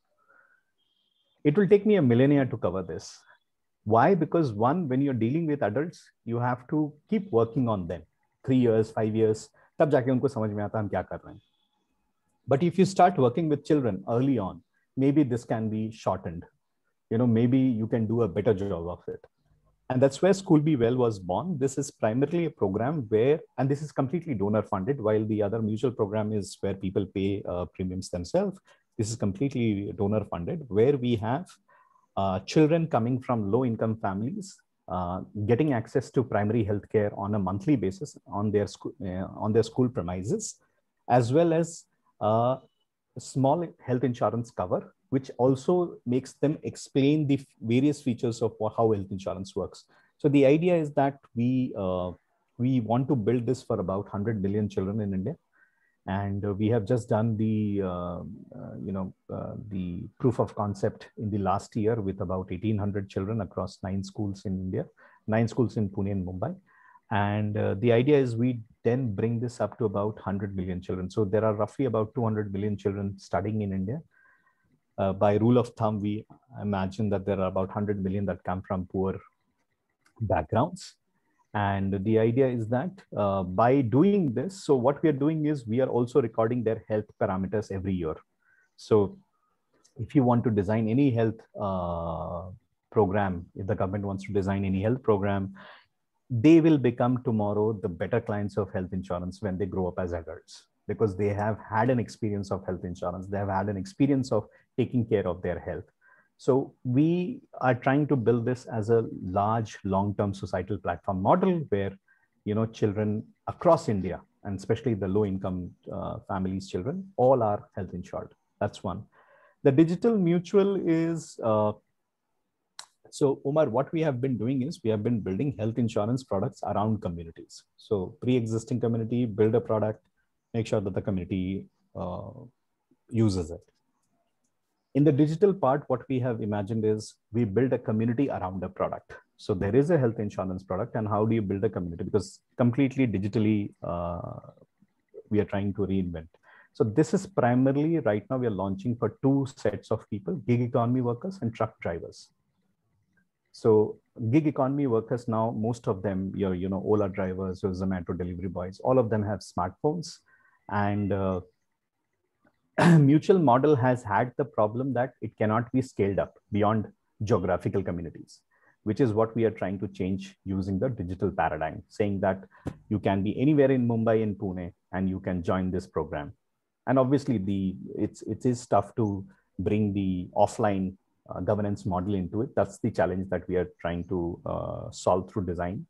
It will take me a millennia to cover this. Why? Because one, when you're dealing with adults, you have to keep working on them. 3 years, 5 years, तब जाके उनको समझ में आता हम क्या कर रहे हैं. But if you start working with children early on, maybe this can be shortened. Maybe you can do a better job of it. And that's where School Be Well was born. This is primarily a program where, and this is completely donor funded, while the other mutual program is where people pay premiums themselves. This is completely donor funded, where we have children coming from low income families getting access to primary healthcare on a monthly basis on their school premises, as well as small health insurance cover, which also makes them explain the various features of how health insurance works. So the idea is that we want to build this for about 100 million children in India. And we have just done the proof of concept in the last year with about 1,800 children across 9 schools in India, 9 schools in Pune and Mumbai. And the idea is we then bring this up to about 100 million children. So there are roughly about 200 million children studying in India. By rule of thumb, we imagine that there are about 100 million that come from poor backgrounds. And the idea is that by doing this, so what we are doing is we are also recording their health parameters every year. So if you want to design any health program, if the government wants to design any health program, they will become tomorrow the better clients of health insurance when they grow up as adults, because they have had an experience of health insurance. They have had an experience of taking care of their health. So we are trying to build this as a large long-term societal platform model where, children across India, and especially the low-income families' children, all are health insured. That's one. The digital mutual is, so Umar, what we have been doing is we have been building health insurance products around communities. So pre-existing community, build a product, make sure that the community uses it. In the digital part, what we have imagined is we build a community around a product. So there is a health insurance product, and how do you build a community? Because completely digitally, we are trying to reinvent. So this is primarily right now we are launching for 2 sets of people, gig economy workers and truck drivers. So gig economy workers now, most of them, your Ola drivers, your Zomato delivery boys, all of them have smartphones. And mutual model has had the problem that it cannot be scaled up beyond geographical communities, which is what we are trying to change using the digital paradigm, saying that you can be anywhere in Mumbai and Pune and you can join this program. And obviously it is tough to bring the offline governance model into it. That's the challenge that we are trying to solve through design.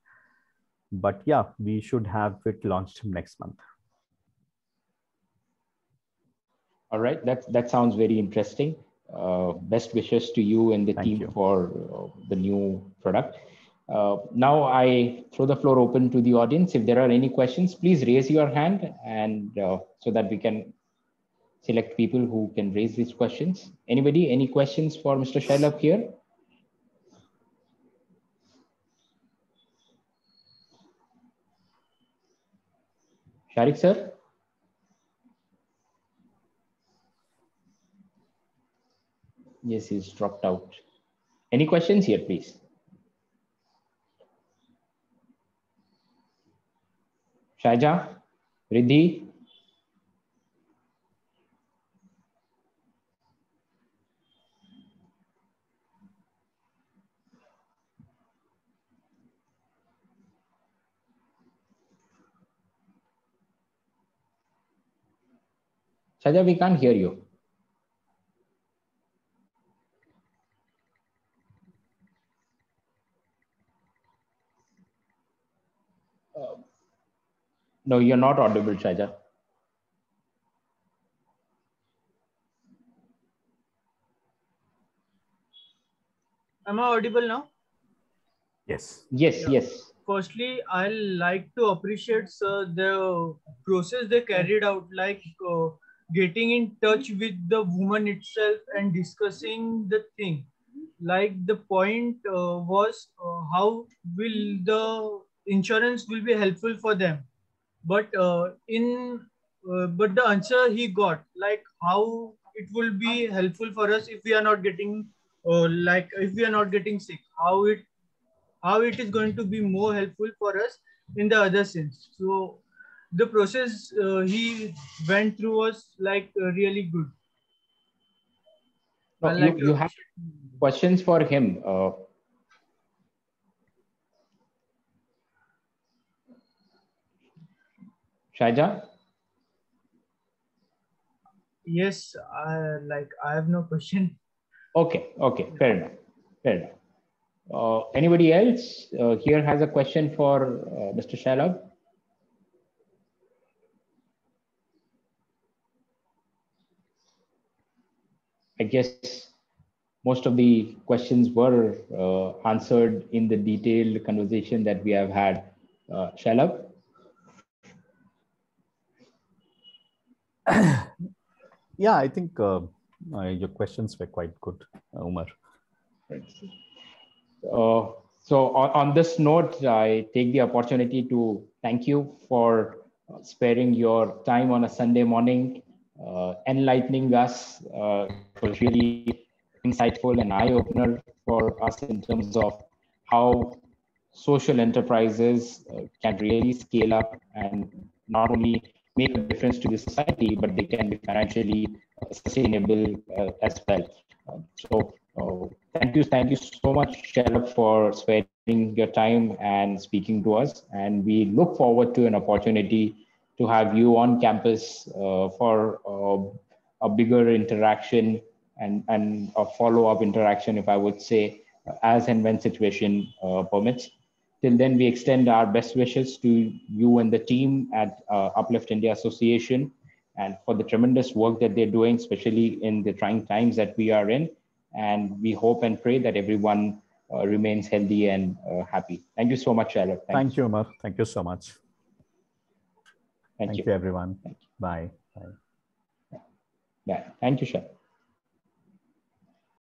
But yeah, we should have it launched next month. All right, that sounds very interesting. Best wishes to you and the team for the new product. Now I throw the floor open to the audience. If there are any questions, please raise your hand, and so that we can select people who can raise these questions. Anybody, any questions for Mr. Shailabh here? Sharik sir? Yes, he's dropped out. Any questions here, please? Shaja, Riddhi? Shaja, we can't hear you. No, you're not audible, Shaja. Am I audible now? Yes. Yes, yeah. Yes. Firstly, I like to appreciate the process they carried out. Like getting in touch with the woman itself and discussing the thing. Like the point was how will the insurance will be helpful for them, but but the answer he got, like how it will be helpful for us if we are not getting like if we are not getting sick, how it is going to be more helpful for us in the other sense. So the process he went through was like really good. No, Like you have questions for him. Shaija? yes, I have no question. Okay, okay, fair enough. Fair enough. Anybody else here has a question for Mr. Shalab? I guess most of the questions were answered in the detailed conversation that we have had. Shalab? Yeah, I think your questions were quite good, Umar. So on this note, I take the opportunity to thank you for sparing your time on a Sunday morning, enlightening us. It was really insightful and eye-opener for us in terms of how social enterprises can really scale up and not only make a difference to the society, but they can be financially sustainable as well. Thank you so much, Shalab, for sparing your time and speaking to us. And we look forward to an opportunity to have you on campus for a bigger interaction and a follow-up interaction, if I would say, as and when situation permits. Till then, we extend our best wishes to you and the team at Uplift India Association and for the tremendous work that they're doing, especially in the trying times that we are in. And we hope and pray that everyone remains healthy and happy. Thank you so much, Shalab. Thank you, Umar. Thank you so much. Thank you, everyone. Thank you. Bye. Bye. Yeah. Thank you, Shalab.